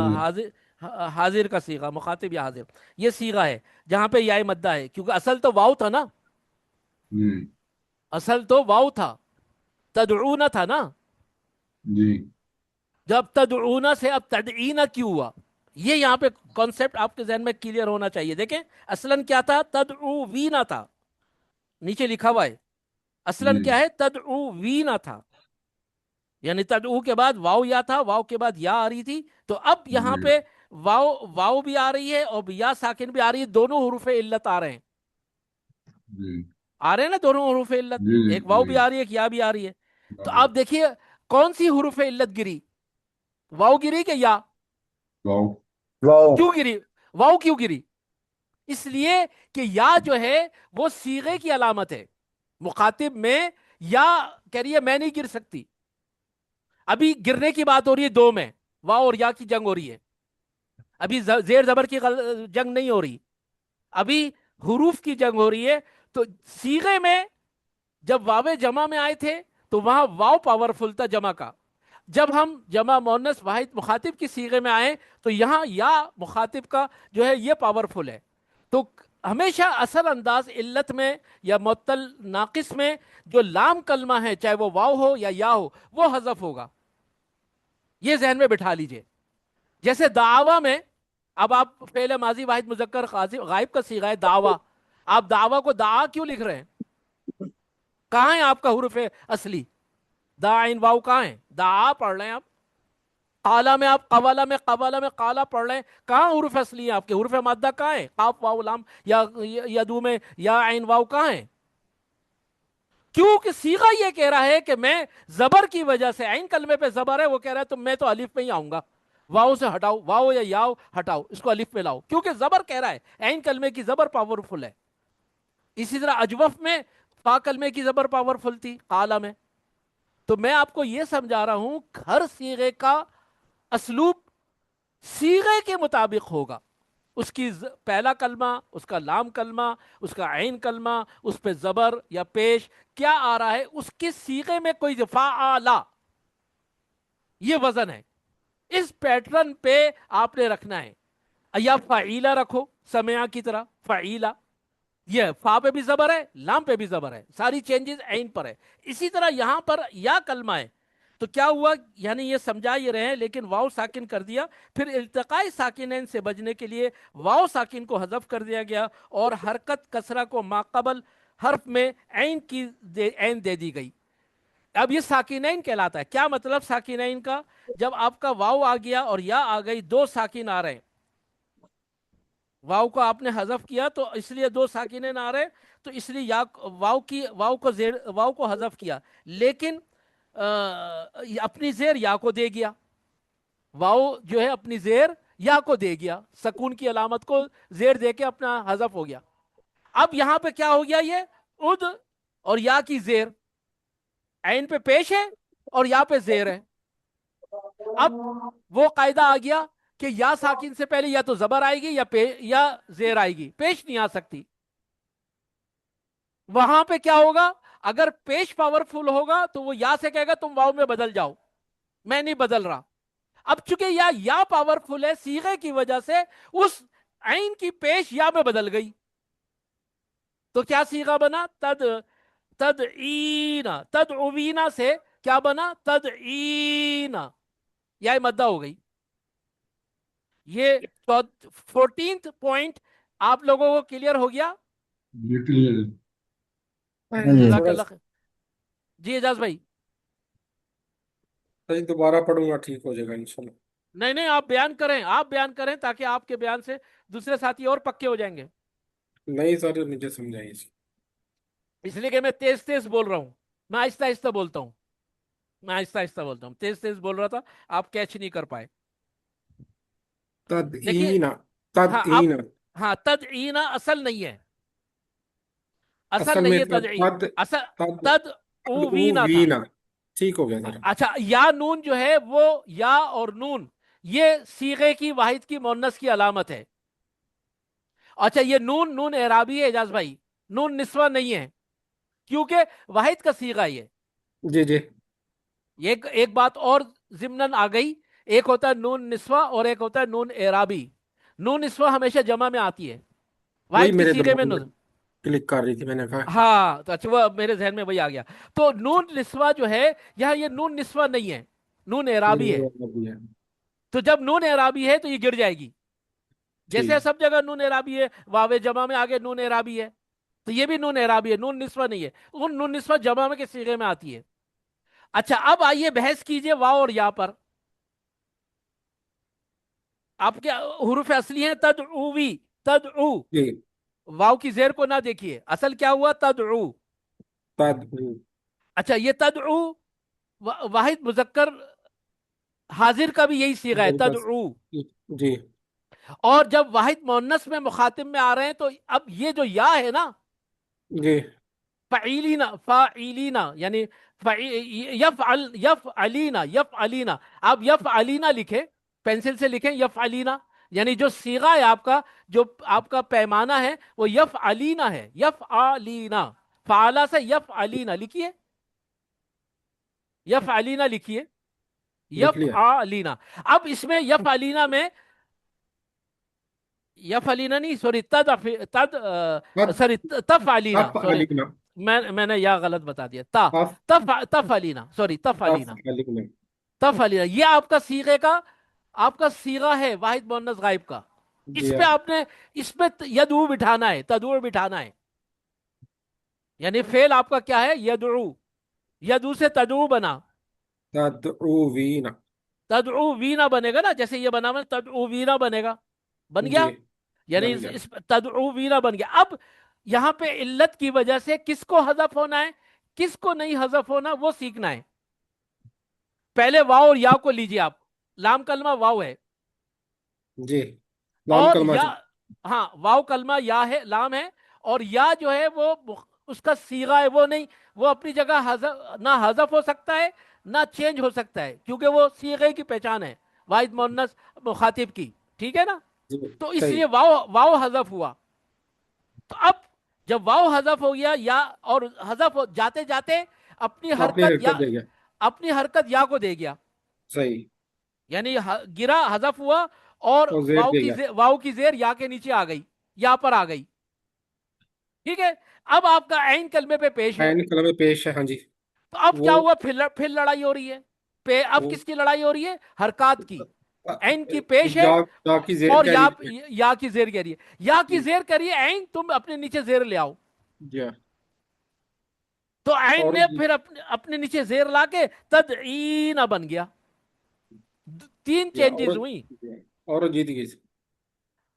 A: حاضر کا صیغہ، مخاطب یا حاضر، یہ صیغہ ہے جہاں پہ یا مدہ ہے، کیونکہ اصل تو واو تھا نا،
C: جی
A: اصل تو واو تھا، تدعونا تھا نا.
C: جی
A: جب تدعونا سے اب تدعینا کیوں ہوا؟ یہ یہاں پہ کانسیپٹ آپ کے ذہن میں کلیئر ہونا چاہیے. دیکھیں اصلاً کیا تھا؟ تدعوینا تھا، نیچے لکھا ہوا ہے. اصلاً
C: جی
A: کیا ہے؟ تدعوینا تھا، یعنی تدعو کے بعد واو یا تھا، واو کے بعد یا آ رہی تھی. تو اب یہاں
C: جی
A: پہ واو بھی آ رہی ہے اور یا ساکن بھی آ رہی ہے، دونوں حروف علت آ رہے ہیں.
C: جی
A: آ رہے ہیں نا دونوں حروف علت،
C: جی
A: ایک واو
C: جی
A: بھی آ رہی ہے، ایک یا بھی آ رہی ہے. تو آپ دیکھیے کون سی حروف علت گری؟ واو گری کہ یا؟
C: واو.
E: واو.
A: کیوں گری؟ واو کیوں گری؟ اس لیے کہ یا جو ہے وہ صیغے کی علامت ہے. مخاطب میں یا کہہ رہی ہے میں نہیں گر سکتی. ابھی گرنے کی بات ہو رہی ہے دو میں، واو اور یا کی جنگ ہو رہی ہے. ابھی زیر زبر کی جنگ نہیں ہو رہی، ابھی حروف کی جنگ ہو رہی ہے. تو صیغے میں جب واو جمع میں آئے تھے تو وہاں واو پاورفل تھا جمع کا. جب ہم جمع مؤنث واحد مخاطب کی صیغے میں آئے تو یہاں یا مخاطب کا جو ہے یہ پاورفل ہے. تو ہمیشہ اثر انداز علت میں یا معطل ناقص میں جو لام کلمہ ہے، چاہے وہ واو ہو یا ہو، وہ حذف ہوگا. یہ ذہن میں بٹھا لیجئے. جیسے دعویٰ میں، اب آپ فعل ماضی واحد مذکر غائب کا صیغہ ہے دعویٰ، آپ دعویٰ کو دعا کیوں لکھ رہے ہیں؟ کہاں ہے آپ کا حروف اصلی؟ دا عین واو کہاں ہے؟ دعا پڑھ رہے ہیں آپ. قالا میں آپ قوالا میں قالا پڑھ رہے ہیں، کہاں حروف اصلی ہیں آپ کے؟ حروف مادہ کہاں ہے؟ قاف واو لام یا یدو میں یا عین واو کہاں ہے؟ کیونکہ صیغہ یہ کہہ رہا ہے کہ میں زبر کی وجہ سے، عین کلمے پہ زبر ہے، وہ کہہ رہا ہے تو میں تو الف پہ ہی آؤں گا، واو سے ہٹاؤ، واو یا یاؤ ہٹاؤ، اس کو الف پہ لاؤ، کیونکہ زبر کہہ رہا ہے، عین کلمے کی زبر پاورفل ہے. اسی طرح اجوف میں فا کلمے کی زبر پاورفل تھی قالا میں. تو میں آپ کو یہ سمجھا رہا ہوں ہر صیغے کا اسلوب صیغے کے مطابق ہوگا. اس کی پہلا کلمہ، اس کا لام کلمہ، اس کا عین کلمہ، اس پہ زبر یا پیش کیا آ رہا ہے، اس کے صیغے میں کوئی فعالا، یہ وزن ہے. اس پیٹرن پہ آپ نے رکھنا ہے. یا فعیلا رکھو سمعہ کی طرح، فعیلا، یہ فا پہ بھی زبر ہے، لام پہ بھی زبر ہے، ساری چینجز عین پر ہے. اسی طرح یہاں پر یا کلمہ ہے تو کیا ہوا؟ یعنی یہ سمجھا یہ رہے ہیں لیکن واو ساکن کر دیا، پھر التقاء ساکنین سے بچنے کے لیے واو ساکن کو حذف کر دیا گیا اور حرکت کسرہ کو ماقبل حرف میں عین کی عین دے دی گئی. اب یہ ساکنین کہلاتا ہے. کیا مطلب ساکنین کا؟ جب آپ کا واو آ گیا اور یا آ گئی، دو ساکن آ رہے ہیں، واو کو آپ نے حذف کیا تو اس لیے دو ساکنین آ رہے، تو اس لیے یا واو کو حذف کیا، لیکن اپنی زیر یا کو دے گیا، واو جو ہے اپنی زیر یا کو دے گیا، سکون کی علامت کو زیر دے کے اپنا حذف ہو گیا۔ اب یہاں پہ کیا ہو گیا، یہ اد اور یا کی زیر عین پہ پیش ہے اور یا پہ زیر ہے۔ اب وہ قاعدہ آ گیا کہ یا ساکن سے پہلے یا تو زبر آئے گی یا زیر آئے گی، پیش نہیں آ سکتی۔ وہاں پہ کیا ہوگا، اگر پیش پاورفل ہوگا تو وہ یا سے کہے گا تم واو میں بدل جاؤ، میں نہیں بدل رہا۔ اب چونکہ یا پاورفل ہے، صیغے کی وجہ سے اس عین کی پیش یا میں بدل گئی، تو کیا صیغہ بنا، تدعینا، تدعوینا سے کیا بنا، تدعینا، یا مدہ ہو گئی۔ یہ 14th پوائنٹ آپ لوگوں کو کلیئر ہو گیا؟
C: یہ کلیئر ہے۔
A: جزاک
D: تھوڑا
A: اللہ خیر۔ جی اعجاز بھائی۔
D: دوبارہ پڑھوں گا، ٹھیک ہو جائے گا انشاءاللہ۔
A: نہیں آپ بیان کریں تاکہ آپ کے بیان سے دوسرے ساتھی اور پکے ہو جائیں گے،
D: نہیں سر، مجھے سمجھائیے۔
A: اس لیے کہ میں تیز تیز بول رہا ہوں، میں آہستہ آہستہ بولتا ہوں، تیز تیز بول رہا تھا، آپ کیچ نہیں کر پائے۔ دیکھیے،
D: تدعینا،
A: ہاں آپ،
D: تدعینا
A: ہاں تدعینا اصل نہیں ہے، اصل
D: اصل میں
A: نہیں ہے تدعی، اصل تدعوینا تھا۔
D: تدعوینا، ٹھیک ہو گیا سر۔
A: اچھا، یا نون جو ہے وہ یا اور نون یہ صیغے کی واحد کی مؤنث کی علامت ہے۔ اچھا، یہ نون اعرابی ہے اعجاز بھائی، نون نسوہ نہیں ہے، کیونکہ واحد کا صیغہ یہ۔
D: جی جی،
A: ایک بات اور ضمناً آ گئی، ایک ہوتا ہے نون نسوہ اور ایک ہوتا ہے نون اعرابی۔ نون نسوہ ہمیشہ جمع میں آتی ہے،
D: وہی
A: واحد کی
D: میرے
A: صیغے میں
D: دماغ میں کلک کر رہی تھی، میں نے کہا
A: ہاں تو اچھا، وہ میرے ذہن میں وہی آ گیا۔ تو نون نسوہ جو ہے یہاں، یہ نون نسوہ نہیں ہے، نون اعرابی ہے۔
D: ہے۔
A: تو جب نون اعرابی ہے تو یہ گر جائے گی،
D: ٹھیک،
A: جیسے سب جگہ نون اعرابی ہے، واو جمع میں آگے نون اعرابی ہے، تو یہ بھی نون اعرابی ہے، نون نسوہ نہیں ہے، ان نون نسوہ جمع میں کے صیغے میں آتی ہے۔ اچھا، اب آئیے بحث کیجئے واو اور یا پر۔ آپ کے حروف اصلی ہیں تدعوی، تدعو،
D: جی،
A: واو کی زیر کو نہ دیکھیے، اصل کیا ہوا، تدعو۔
D: تدعو،
A: اچھا، یہ تدعو واحد مذکر حاضر کا بھی یہی صیغہ ہے، تدعو۔
D: جی
A: اور جب واحد مؤنث میں مخاطب میں آ رہے ہیں تو اب یہ جو یا ہے نا،
D: جی،
A: فعیلینا یعنی یفعلینا، آپ یفعلینا لکھیں، پینسل سے لکھیں یفعلینا، یعنی جو صیغہ ہے آپ کا، جو آپ کا پیمانہ ہے وہ یفعلینا ہے، یفعلینا، فعلا سے یفعلینا لکھیے، یفعلینا لکھیے،
D: لکھ لیا۔
A: یفعلینا۔ اب اس میں یفعلینا میں یفعلینا نہیں، سوری سوری تفعلینا، سوری
D: تفعلینا،
A: میں نے یا غلط بتا دیا، تفعلینا، سوری تفعلینا،
D: تفعلینا،
A: تفعلینا، یہ آپ کا صیغے کا، آپ کا صیغہ ہے واحد مؤنث غائب کا، اس
D: جی
A: پہ آپ نے، اس پہ یدعو بٹھانا ہے، تدعو بٹھانا ہے، یعنی فعل آپ کا کیا ہے، یدعو، یدعو سے تدعو بنا،
D: تدعوینا،
A: تدعو وینا بنے گا نا، جیسے یہ بنا ہوا تدعو وینا بنے گا، بن گیا،
D: جی
A: یعنی
D: بن گیا۔
A: تدعو وینا بن گیا۔ اب یہاں پہ علت کی وجہ سے کس کو حذف ہونا ہے، کس کو نہیں حذف ہونا، وہ سیکھنا ہے۔ پہلے واو اور یا کو لیجئے آپ، لام کلمہ واو ہے،
D: جی، لام
A: اور
D: کلمہ
A: یا،
D: جی،
A: ہاں واو کلمہ یا ہے، لام ہے، اور یا جو ہے وہ اس کا صیغہ ہے، وہ نہیں، وہ اپنی جگہ نہ حذف ہو سکتا ہے نہ چینج ہو سکتا ہے، کیونکہ وہ صیغے کی پہچان ہے، واحد مؤنث مخاطب کی، ٹھیک ہے نا؟
D: جی
A: تو اس
D: صحیح،
A: لیے واو حذف ہوا۔ تو اب جب واو حذف ہو گیا، یا اور حذف ہو جاتے جاتے اپنی
D: اپنی
A: حرکت یا،
D: حرکت دے گیا،
A: اپنی حرکت یا کو دے گیا،
D: صحیح،
A: یعنی گرا، حذف ہوا، اور
D: اور زیر دے گیا،
A: واو کی زیر یا کے نیچے آ گئی، یا پر آ گئی، ٹھیک ہے؟ اب آپ کا عین کلمے پہ پیش ہے،
D: عین کلمہ پیش ہے، ہاں جی،
A: تو اب کیا
D: وہ
A: ہوا، پھر لڑائی ہو رہی ہے، اب
D: وہ
A: کس کی لڑائی ہو رہی ہے، حرکات کی، عین کی پیش ہے،
D: یا کی زیر
A: اور
D: کہہ رہی ہے،
A: یا کی زیر کہہ رہی ہے، یا کی زیر کہہ رہی ہے عین، تم اپنے نیچے زیر لے آؤ،
D: جی،
A: تو عین
D: اور
A: نے پھر اپنے نیچے زیر لا کے تدعین بن گیا، تین
D: جی،
A: چینجز ہوئی۔
D: اور جیت گئی۔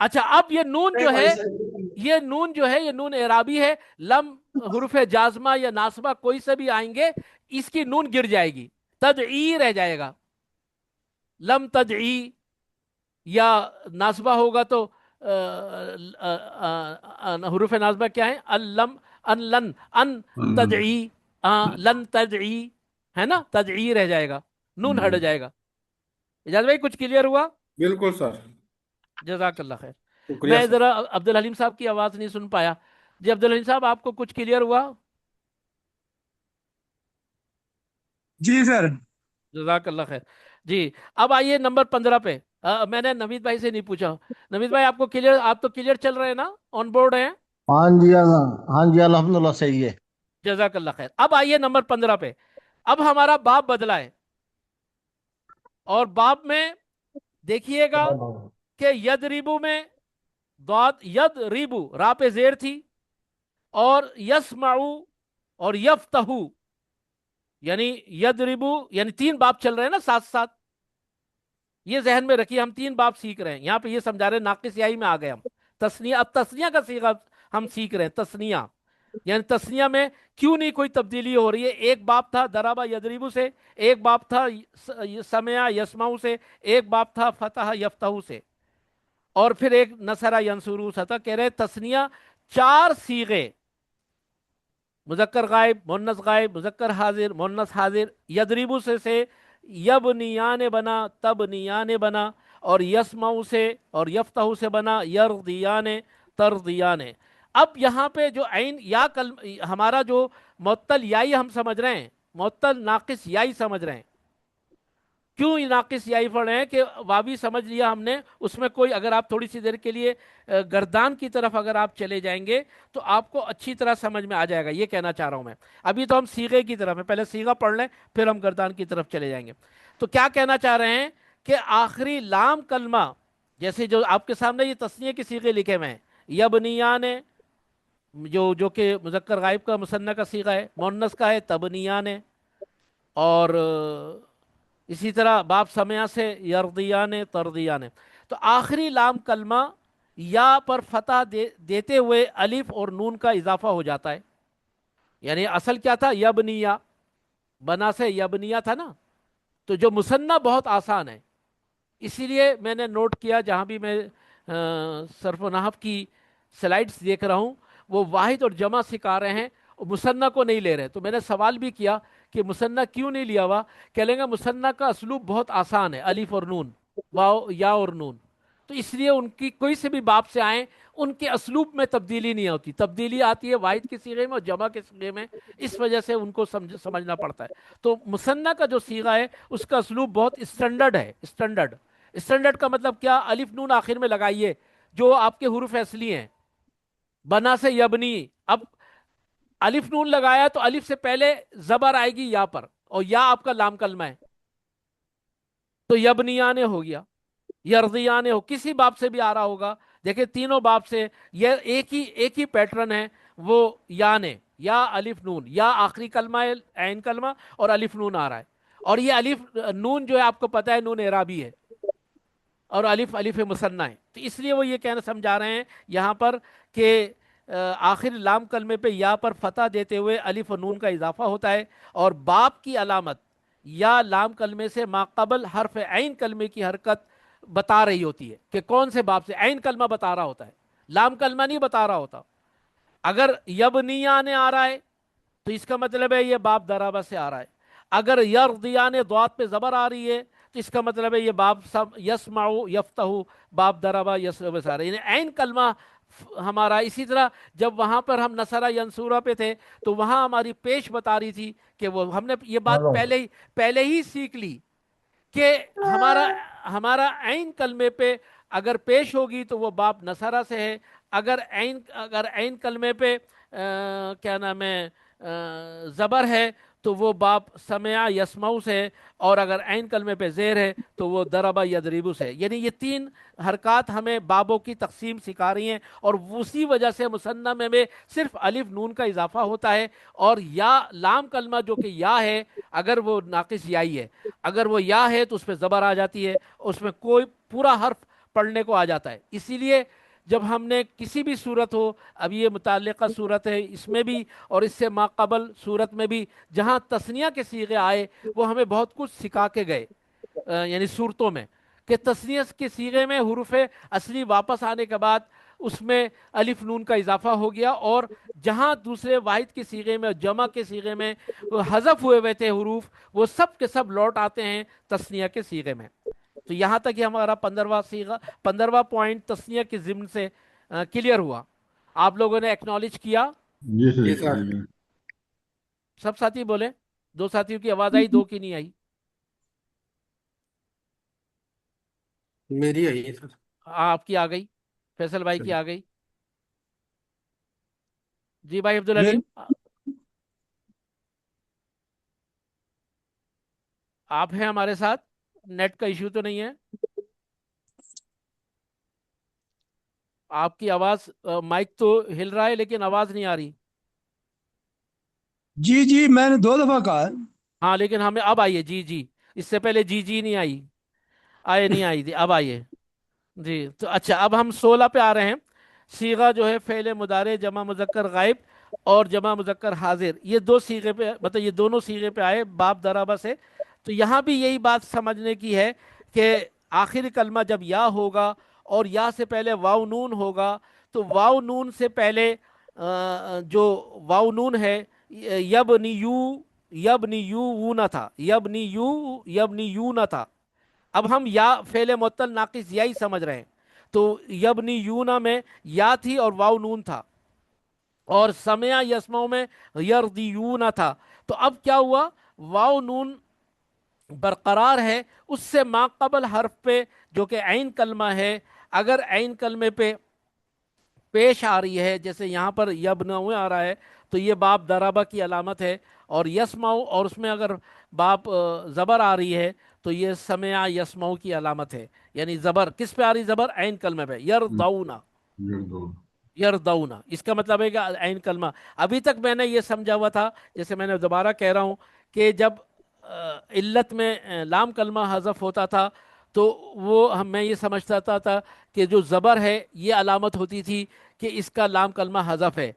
A: اچھا اب یہ نون جو ہے، یہ نون جو ہے یہ نون اعرابی ہے. لم حروف جازمہ یا ناصبہ کوئی سے بھی آئیں گے اس کی نون گر جائے گی، تدعی رہ جائے گا. لم تدعی یا ناصبہ ہوگا تو حروف ناصبہ کیا ہے؟ اللم، ان لن، ان تدعی، لن تدعی، ہے نا، تدعی رہ جائے گا، نون ہٹ جائے گا. اجاز بھائی کچھ کلیئر ہوا؟
D: بالکل سر،
A: جزاک اللہ خیر.
D: شکریہ
A: میں
D: سر.
A: ذرا عبد الحلیم صاحب کی آواز نہیں سن پایا. جی عبد الحلیم صاحب آپ کو کچھ کلیئر ہوا؟
B: جی سر.
A: جزاک اللہ خیر. جی اب آئیے نمبر 15 پہ. میں نے نوید بھائی سے نہیں پوچھا. نوید بھائی آپ کو کلیئر، آپ تو کلیئر چل رہے ہیں نا، آن بورڈ ہیں؟
E: ہاں جی، ہاں جی، الحمدللہ صحیح ہے.
A: جزاک اللہ خیر. اب آئیے نمبر 15 پہ. اب ہمارا باب بدلا ہے، اور باب میں دیکھیے گا کہ ید ریبو میں ضاد، ید ریبو را پہ زیر تھی، اور یسمعو اور یفتہو، یعنی ید ریبو یعنی 3 باب چل رہے ہیں نا ساتھ ساتھ. یہ ذہن میں رکھیے، ہم 3 باب سیکھ رہے ہیں. یہاں پہ یہ سمجھا رہے ہیں ناقص یائی میں آ گئے ہم. تسنیہ، اب تسنیہ کا صیغہ ہم سیکھ رہے ہیں. تسنیہ یعنی تسنیہ میں کیوں نہیں کوئی تبدیلی ہو رہی ہے. ایک باب تھا ضربہ یضربو سے، ایک باب تھا سمع یسمعو سے، ایک باب تھا فتح یفتحو سے، اور پھر ایک نصرہ ینصرو سے تھا. کہہ رہے تسنیہ 4 صیغے، مذکر غائب، مؤنث غائب، مذکر حاضر، مؤنث حاضر. یضربو سے یبنیان بنا، تبنیان بنا، اور یسمعو سے اور یفتحو سے بنا یرضیان، ترضیان. اب یہاں پہ جو عین یا ہمارا جو معطل یائی ہم سمجھ رہے ہیں، معطل ناقص یائی سمجھ رہے ہیں. کیوں یہ ناقص یائی پڑھ رہے ہیں؟ کہ واوی سمجھ لیا ہم نے، اس میں کوئی، اگر آپ تھوڑی سی دیر کے لیے گردان کی طرف اگر آپ چلے جائیں گے تو آپ کو اچھی طرح سمجھ میں آ جائے گا. یہ کہنا چاہ رہا ہوں میں. ابھی تو ہم صیغے کی طرف ہیں، پہلے صیغہ پڑھ لیں پھر ہم گردان کی طرف چلے جائیں گے. تو کیا کہنا چاہ رہے ہیں کہ آخری لام کلمہ، جیسے جو آپ کے سامنے یہ تثنیہ کے صیغے لکھے ہوئے ہیں، یبنیان جو کہ مذکر غائب کا مثنہ کا صیغہ ہے، مؤنث کا ہے تبنیان، اور اسی طرح باب سمیا سے یرضیان، ترضیان. تو آخری لام کلمہ یا پر فتح دیتے ہوئے الف اور نون کا اضافہ ہو جاتا ہے. یعنی اصل کیا تھا؟ یبنیا، بنا سے یبنیا تھا نا. تو جو مثنہ بہت آسان ہے، اسی لیے میں نے نوٹ کیا، جہاں بھی میں صرف و نحو کی سلائڈز دیکھ رہا ہوں وہ واحد اور جمع سکھا رہے ہیں، مثنہ کو نہیں لے رہے. تو میں نے سوال بھی کیا کہ مثنہ کیوں نہیں لیا ہوا؟ کہہ لیں گے مثنہ کا اسلوب بہت آسان ہے، الف اور نون، واو یا اور نون. تو اس لیے ان کی کوئی سے بھی باب سے آئیں ان کے اسلوب میں تبدیلی نہیں ہوتی. تبدیلی آتی ہے واحد کے صیغے میں اور جمع کے صیغے میں، اس وجہ سے ان کو سمجھنا پڑتا ہے. تو مثنہ کا جو صیغہ ہے اس کا اسلوب بہت اسٹینڈرڈ ہے. اسٹینڈرڈ، اسٹینڈرڈ کا مطلب کیا؟ الف نون آخر میں لگائیے جو آپ کے حروف اصلی ہیں. بنا سے یبنی، اب الف نون لگایا تو الف سے پہلے زبر آئے گی یا پر، اور یا آپ کا لام کلمہ ہے، تو یبنیان ہو گیا، یرضیان ہو. کسی باب سے بھی آ رہا ہوگا، دیکھیں تینوں باب سے یہ ایک ہی پیٹرن ہے. وہ یا نے، یا الف نون، یا آخری کلمہ ہے عین کلمہ، اور الف نون آ رہا ہے. اور یہ الف نون جو ہے آپ کو پتہ ہے نون اعرابی ہے، اور الف مثنیٰ ہے. تو اس لیے وہ یہ کہنا سمجھا رہے ہیں یہاں پر کہ آخر لام کلمے پہ یا پر فتح دیتے ہوئے الف و نون کا اضافہ ہوتا ہے، اور باب کی علامت یا لام کلمے سے ماقبل حرف عین کلمے کی حرکت بتا رہی ہوتی ہے کہ کون سے باب سے. عین کلمہ بتا رہا ہوتا ہے، لام کلمہ نہیں بتا رہا ہوتا. اگر یبنیان آ رہا ہے تو اس کا مطلب ہے یہ باب ضربہ سے آ رہا ہے. اگر یرضیان ضاد پہ زبر آ رہی ہے تو اس کا مطلب ہے یہ باب یسمعو یفتحو باب ضربہ یسرب سے آ رہا ہے. یعنی عین کلمہ ہمارا. اسی طرح جب وہاں پر ہم نصرہ ینصورہ پہ تھے تو وہاں ہماری پیش بتا رہی تھی کہ وہ ہم نے یہ بات پہلے ہی سیکھ لی کہ ہمارا عین کلمے پہ اگر پیش ہوگی تو وہ باب نصرہ سے ہے. اگر عین کلمے پہ کیا نام ہے زبر ہے تو وہ باب سمع یسمعو سے ہے، اور اگر عین کلمے پہ زیر ہے تو وہ ضربہ یضربو سے ہے. یعنی یہ 3 حرکات ہمیں بابوں کی تقسیم سکھا رہی ہیں، اور اسی وجہ سے مثنیٰ میں صرف الف نون کا اضافہ ہوتا ہے. اور یا لام کلمہ جو کہ یا ہے، اگر وہ ناقص یائی ہے، اگر وہ یا ہے تو اس پہ زبر آ جاتی ہے، اس میں کوئی پورا حرف پڑھنے کو آ جاتا ہے. اسی لیے جب ہم نے کسی بھی صورت ہو، اب یہ متعلقہ صورت ہے اس میں بھی اور اس سے ما قبل صورت میں بھی جہاں تثنیہ کے صیغے آئے وہ ہمیں بہت کچھ سکھا کے گئے، یعنی صورتوں میں، کہ تثنیہ کے صیغے میں حروف اصلی واپس آنے کے بعد اس میں الف نون کا اضافہ ہو گیا، اور جہاں دوسرے واحد کے صیغے میں، جمع کے صیغے میں حذف ہوئے ہوئے تھے حروف، وہ سب کے سب لوٹ آتے ہیں تثنیہ کے صیغے میں. تو یہاں تک یہ ہمارا 15واں پوائنٹ تثنیہ کے ضمن سے کلیئر ہوا. آپ لوگوں نے ایکنالج کیا؟
C: جی سر
D: جی سر.
C: جی
A: سب ساتھی بولے. دو ساتھیوں کی آواز آئی، دو کی نہیں آئی.
D: میری ہے سر.
A: آپ کی آ گئی، فیصل بھائی کی
D: چلیے.
A: آ گئی. جی بھائی عبدالعلیم، آپ ہیں ہمارے ساتھ؟ نیٹ کا ایشو تو نہیں ہے؟ آپ کی آواز، مائک تو ہل رہا ہے لیکن آواز نہیں آ رہی.
B: جی جی میں نے 2 دفعہ کہا ہے.
A: ہاں لیکن ہمیں اب آئیے جی جی. اس سے پہلے جی جی نہیں آئی، نہیں آئی تھی، اب آئیے. جی تو اچھا، اب ہم 16 پہ آ رہے ہیں. صیغہ جو ہے فعل مضارع جمع مذکر غائب اور جمع مذکر حاضر، یہ دو صیغے پہ، مطلب یہ دونوں صیغے پہ آئے باب ضربہ سے. تو یہاں بھی یہی بات سمجھنے کی ہے کہ آخری کلمہ جب یا ہوگا اور یا سے پہلے واو نون ہوگا، تو واو نون سے پہلے جو واو نون ہے، یبنی یو، یبنی یو وو نہ تھا، یبنی یو، یبنی یو نہ تھا. اب ہم یا فعل معطل ناقص یا ہی سمجھ رہے ہیں. تو یبنی یونا میں یا تھی اور واو نون تھا، اور سمع یسمعو میں یردیونا تھا. تو اب کیا ہوا؟ واو نون برقرار ہے، اس سے ما قبل حرف پہ جو کہ عین کلمہ ہے، اگر عین کلمے پہ پیش آ رہی ہے، جیسے یہاں پر یبنو آ رہا ہے، تو یہ باب ضربہ کی علامت ہے. اور یسمعو، اور اس میں اگر باب زبر آ رہی ہے تو یہ سمع یسمعو کی علامت ہے. یعنی زبر کس پہ آ رہی؟ زبر عین کلمے پہ، یردونا، یردونا. اس کا مطلب ہے کہ عین کلمہ. ابھی تک میں نے یہ سمجھا ہوا تھا، جیسے میں نے دوبارہ کہہ رہا ہوں، کہ جب علت میں لام کلمہ حذف ہوتا تھا تو وہ میں یہ سمجھتا تھا کہ جو زبر ہے یہ علامت ہوتی تھی کہ اس کا لام کلمہ حذف ہے.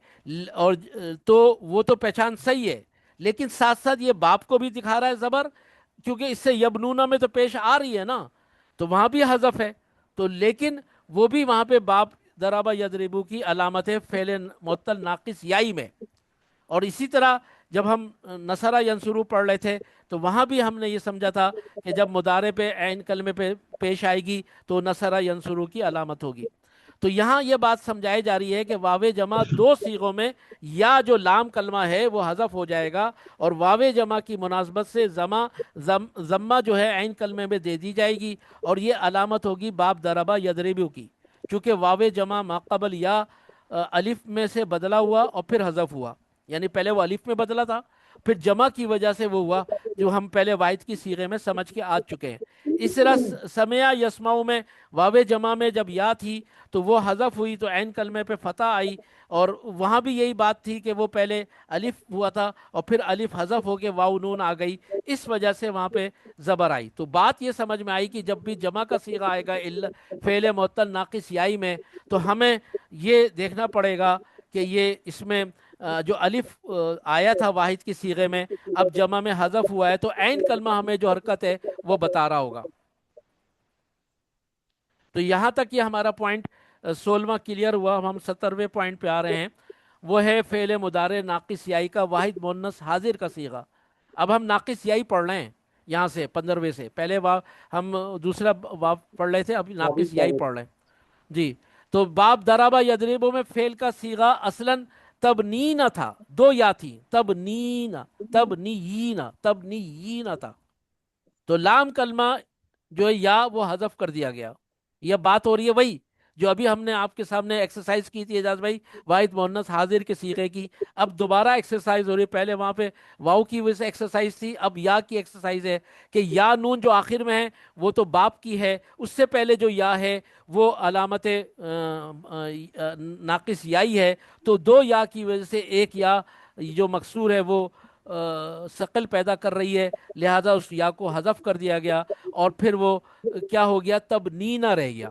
A: اور تو وہ تو پہچان صحیح ہے، لیکن ساتھ ساتھ یہ باپ کو بھی دکھا رہا ہے زبر، کیونکہ اس سے یبنونا میں تو پیش آ رہی ہے نا، تو وہاں بھی حذف ہے. تو لیکن وہ بھی وہاں پہ باپ ضربہ یضربو کی علامت ہے فعل معطل ناقص یائی میں. اور اسی طرح جب ہم نصرہ ینصرو پڑھ رہے تھے تو وہاں بھی ہم نے یہ سمجھا تھا کہ جب مضارع پہ عین کلمے پہ پیش آئے گی تو نصرہ ینصرو کی علامت ہوگی. تو یہاں یہ بات سمجھائی جا رہی ہے کہ واو جمع دو صیغوں میں یا جو لام کلمہ ہے وہ حذف ہو جائے گا، اور واو جمع کی مناسبت سے ضمہ جو ہے عین کلمے میں دے دی جائے گی، اور یہ علامت ہوگی باب ضربہ یضربو کی، چونکہ واو جمع ما قبل یا الف میں سے بدلا ہوا اور پھر حذف ہوا. یعنی پہلے وہ الف میں بدلا تھا، پھر جمع کی وجہ سے وہ ہوا، جو ہم پہلے واحد کی صیغے میں سمجھ کے آ چکے ہیں. اس طرح سمع یسمعو میں واو جمع میں جب یا تھی تو وہ حذف ہوئی تو عین کلمے پہ فتح آئی، اور وہاں بھی یہی بات تھی کہ وہ پہلے الف ہوا تھا اور پھر الف حذف ہو کے واو نون آ گئی، اس وجہ سے وہاں پہ زبر آئی. تو بات یہ سمجھ میں آئی کہ جب بھی جمع کا صیغہ آئے گا فعل معطل ناقص یائی میں، تو ہمیں یہ دیکھنا پڑے گا کہ یہ اس میں جو الف آیا تھا واحد کی صیغے میں، اب جمع میں حذف ہوا ہے تو عین کلمہ ہمیں جو حرکت ہے وہ بتا رہا ہوگا. تو یہاں تک یہ ہمارا پوائنٹ 16واں کلیئر ہوا. ہم 17ویں پوائنٹ پہ آ رہے ہیں، وہ ہے فعل مضارع ناقص یائی کا واحد مؤنث حاضر کا صیغہ. اب ہم ناقص یائی پڑھ رہے ہیں یہاں سے 15ویں سے. پہلے ہم دوسرا باب پڑھ رہے تھے، اب ناقص یائی پڑھ رہے ہیں. جی تو باب ضربہ یضربو میں فعل کا صیغہ اصلاً تبنینا تھا، دو یا تھی، تبنینا، تبنیینا، تبنیینا تھا. تو لام کلمہ جو ہے یا وہ حذف کر دیا گیا. یہ بات ہو رہی ہے وہی جو ابھی ہم نے آپ کے سامنے ایکسرسائز کی تھی اعجاز بھائی، واحد مؤنث حاضر کے صیغے کی. اب دوبارہ ایکسرسائز ہو رہی ہے. پہلے وہاں پہ واؤ کی وجہ سے ایکسرسائز تھی، اب یا کی ایکسرسائز ہے کہ یا نون جو آخر میں ہے وہ تو باپ کی ہے، اس سے پہلے جو یا ہے وہ علامت ناقص یائی ہے. تو دو یا کی وجہ سے ایک یا جو مکسور ہے وہ ثقل پیدا کر رہی ہے، لہذا اس یا کو حذف کر دیا گیا، اور پھر وہ کیا ہو گیا؟ تب نینا رہ گیا.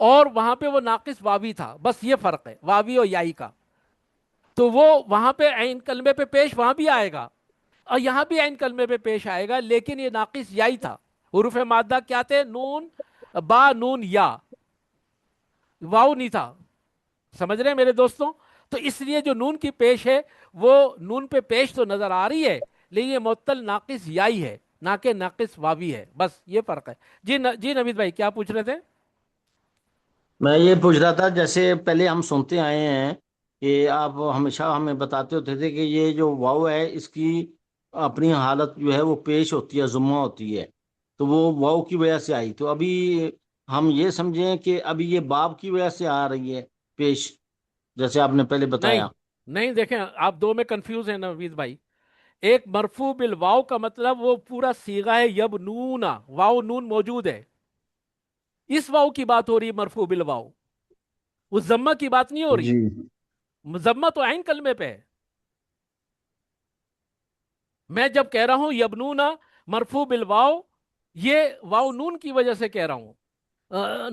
A: اور وہاں پہ وہ ناقص واوی تھا، بس یہ فرق ہے واوی اور یائی کا. تو وہ وہاں پہ عین کلمے پہ پیش وہاں بھی آئے گا اور یہاں بھی عین کلمے پہ پیش آئے گا، لیکن یہ ناقص یائی تھا. حروف مادہ کیا تھے؟ نون، با، نون، یا، واو نہیں تھا. سمجھ رہے ہیں میرے دوستوں؟ تو اس لیے جو نون کی پیش ہے وہ نون پہ پیش تو نظر آ رہی ہے، لیکن یہ معطل ناقص یائی ہے نہ کہ ناقص واوی ہے، بس یہ فرق ہے. جی نوید بھائی کیا پوچھ رہے تھے؟
E: میں یہ پوچھ رہا تھا، جیسے پہلے ہم سنتے آئے ہیں کہ آپ ہمیشہ ہمیں بتاتے ہوتے تھے کہ یہ جو واو ہے اس کی اپنی حالت جو ہے وہ پیش ہوتی ہے، ضمہ ہوتی ہے، تو وہ واو کی وجہ سے آئی. تو ابھی ہم یہ سمجھیں کہ ابھی یہ باب کی وجہ سے آ رہی ہے پیش، جیسے آپ نے پہلے
A: نہیں
E: بتایا.
A: نہیں، دیکھیں آپ دو میں کنفیوز ہیں نوید بھائی. ایک مرفوع بالواو کا مطلب وہ پورا صیغہ ہے یبنونا، واو نون موجود ہے، اس واو کی بات ہو رہی ہے مرفوع بالواو، اس ضمہ کی بات نہیں ہو رہی.
E: جی
A: ضمہ تو عین کلمے پہ ہے. میں جب کہہ رہا ہوں یبنونا مرفوع بالواو، یہ واو نون کی وجہ سے کہہ رہا ہوں،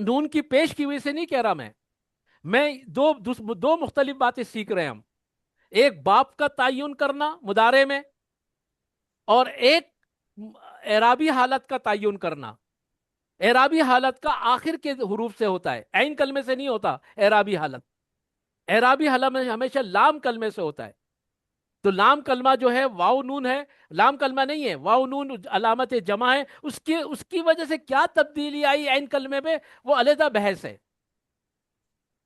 A: نون کی پیش کی وجہ سے نہیں کہہ رہا. میں دو مختلف باتیں سیکھ رہے ہیں ہم. ایک باپ کا تعین کرنا مضارع میں، اور ایک اعرابی حالت کا تعین کرنا. اعرابی حالت کا آخر کے حروف سے ہوتا ہے، عین کلمے سے نہیں ہوتا. اعرابی حالت، اعرابی حالت میں ہمیشہ لام کلمے سے ہوتا ہے. تو لام کلمہ جو ہے واو نون ہے، لام کلمہ نہیں ہے، واو نون علامت جمع ہے. اس کی وجہ سے کیا تبدیلی آئی عین کلمے پہ وہ علیحدہ بحث ہے.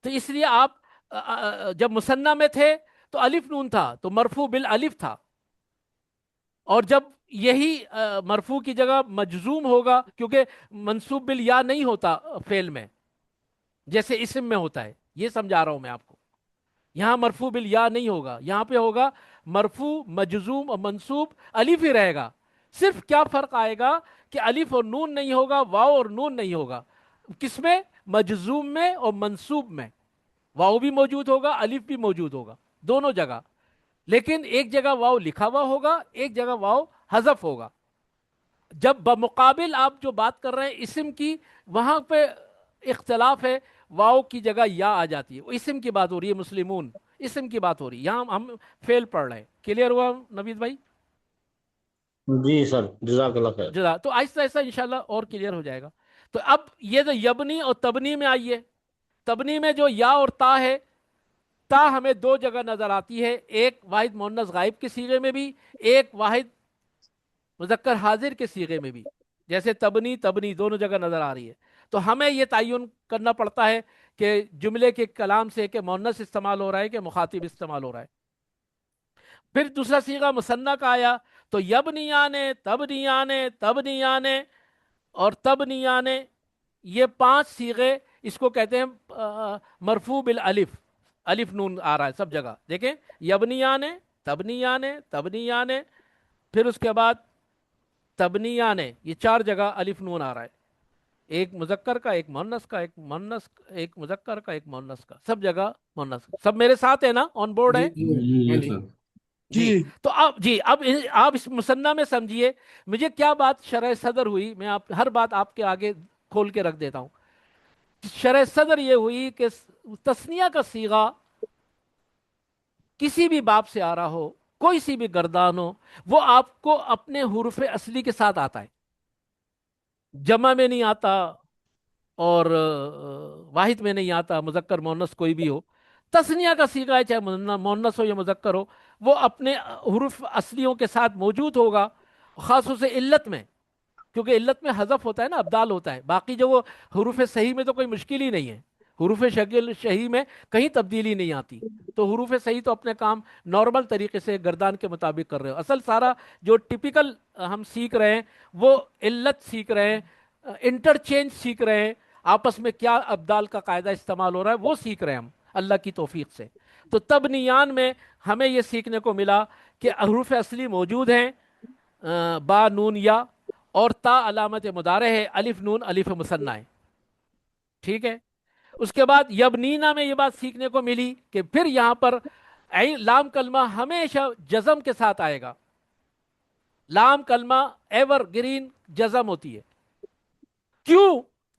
A: تو اس لیے آپ جب مثنیٰ میں تھے تو الف نون تھا تو مرفوع بالالف تھا، اور جب یہی مرفوع کی جگہ مجزوم ہوگا، کیونکہ منصوب بالیا نہیں ہوتا فعل میں جیسے اسم میں ہوتا ہے، یہ سمجھا رہا ہوں میں آپ کو. یہاں مرفوع بالیا نہیں ہوگا، یہاں پہ ہوگا مرفوع مجزوم اور منصوب الف ہی رہے گا. صرف کیا فرق آئے گا کہ الف اور نون نہیں ہوگا، واو اور نون نہیں ہوگا. کس میں؟ مجزوم میں اور منصوب میں واو بھی موجود ہوگا، الف بھی موجود ہوگا، دونوں جگہ. لیکن ایک جگہ واو لکھا ہوا ہوگا، ایک جگہ واو حذف ہوگا. جب بمقابل آپ جو بات کر رہے ہیں اسم کی، وہاں پہ اختلاف ہے، واو کی جگہ یا آ جاتی ہے. اسم کی بات ہو رہی ہے، مسلمون اسم کی بات ہو رہی ہے، یہاں ہم فیل پڑھ رہے ہیں. کلیئر ہوا نوید بھائی؟
E: جی سر، جزاک اللہ خیر.
A: جزا تو آہستہ آہستہ انشاءاللہ اور کلیئر ہو جائے گا. تو اب یہ جو یبنی اور تبنی میں آئیے. تبنی میں جو یا اور تا ہے، تا ہمیں دو جگہ نظر آتی ہے، ایک واحد مؤنث غائب کے صیغے میں بھی، ایک واحد مذکر حاضر کے صیغے میں بھی. جیسے تبنی تبنی دونوں جگہ نظر آ رہی ہے. تو ہمیں یہ تعین کرنا پڑتا ہے کہ جملے کے کلام سے کہ مؤنث استعمال ہو رہا ہے کہ مخاطب استعمال ہو رہا ہے. پھر دوسرا صیغہ مثنیٰ کا آیا تو یبنیان، تبنیان، تبنیان اور تبنیان، یہ 5 صیغے اس کو کہتے ہیں مرفوع بالالف. الف نون آ رہا ہے سب جگہ، دیکھیں یبنیان، تبنیان، تبنیان، پھر اس کے بعد تبنیان، یہ 4 جگہ الف نون آ رہا ہے. ایک مذکر کا، ایک مؤنث کا، ایک مذکر کا، ایک مؤنث کا، سب جگہ مؤنث. سب میرے ساتھ ہے نا؟ آن بورڈ ہے؟
D: جی ہاں
C: یہ
D: جی.
C: سر.
A: جی.
B: جی
A: تو اب آپ اس مثنیٰ میں سمجھیے مجھے کیا بات شرح صدر ہوئی. میں ہر بات آپ کے آگے کھول کے رکھ دیتا ہوں. شرح صدر یہ ہوئی کہ تثنیہ کا صیغہ کسی بھی باب سے آ رہا ہو، کوئی سی بھی گردان ہو، وہ آپ کو اپنے حروف اصلی کے ساتھ آتا ہے، جمع میں نہیں آتا اور واحد میں نہیں آتا، مذکر مؤنث کوئی بھی ہو. تثنیہ کا صیغہ ہے، چاہے مؤنث ہو یا مذکر ہو، وہ اپنے حروف اصلیوں کے ساتھ موجود ہوگا، خاص طور سے علت میں، کیونکہ علت میں حذف ہوتا ہے نا، ابدال ہوتا ہے. باقی جو وہ حروف صحیح میں تو کوئی مشکل ہی نہیں ہے، حروف شکل صحیح میں کہیں تبدیلی نہیں آتی. تو حروف صحیح تو اپنے کام نارمل طریقے سے گردان کے مطابق کر رہے ہو. اصل سارا جو ٹپیکل ہم سیکھ رہے ہیں وہ علت سیکھ رہے ہیں، انٹرچینج سیکھ رہے ہیں، آپس میں کیا ابدال کا قاعدہ استعمال ہو رہا ہے وہ سیکھ رہے ہیں ہم اللہ کی توفیق سے. تو تبنیان میں ہمیں یہ سیکھنے کو ملا کہ حروف اصلی موجود ہیں، با، نون، یا، اور تا علامت مضارع ہے، الف نون الف مثنیٰ ہے. ٹھیک ہے. اس کے بعد یبنینا میں یہ بات سیکھنے کو ملی کہ پھر یہاں پر لام کلمہ ہمیشہ جزم کے ساتھ آئے گا. لام کلمہ ایور گرین جزم ہوتی ہے. کیوں؟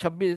A: 26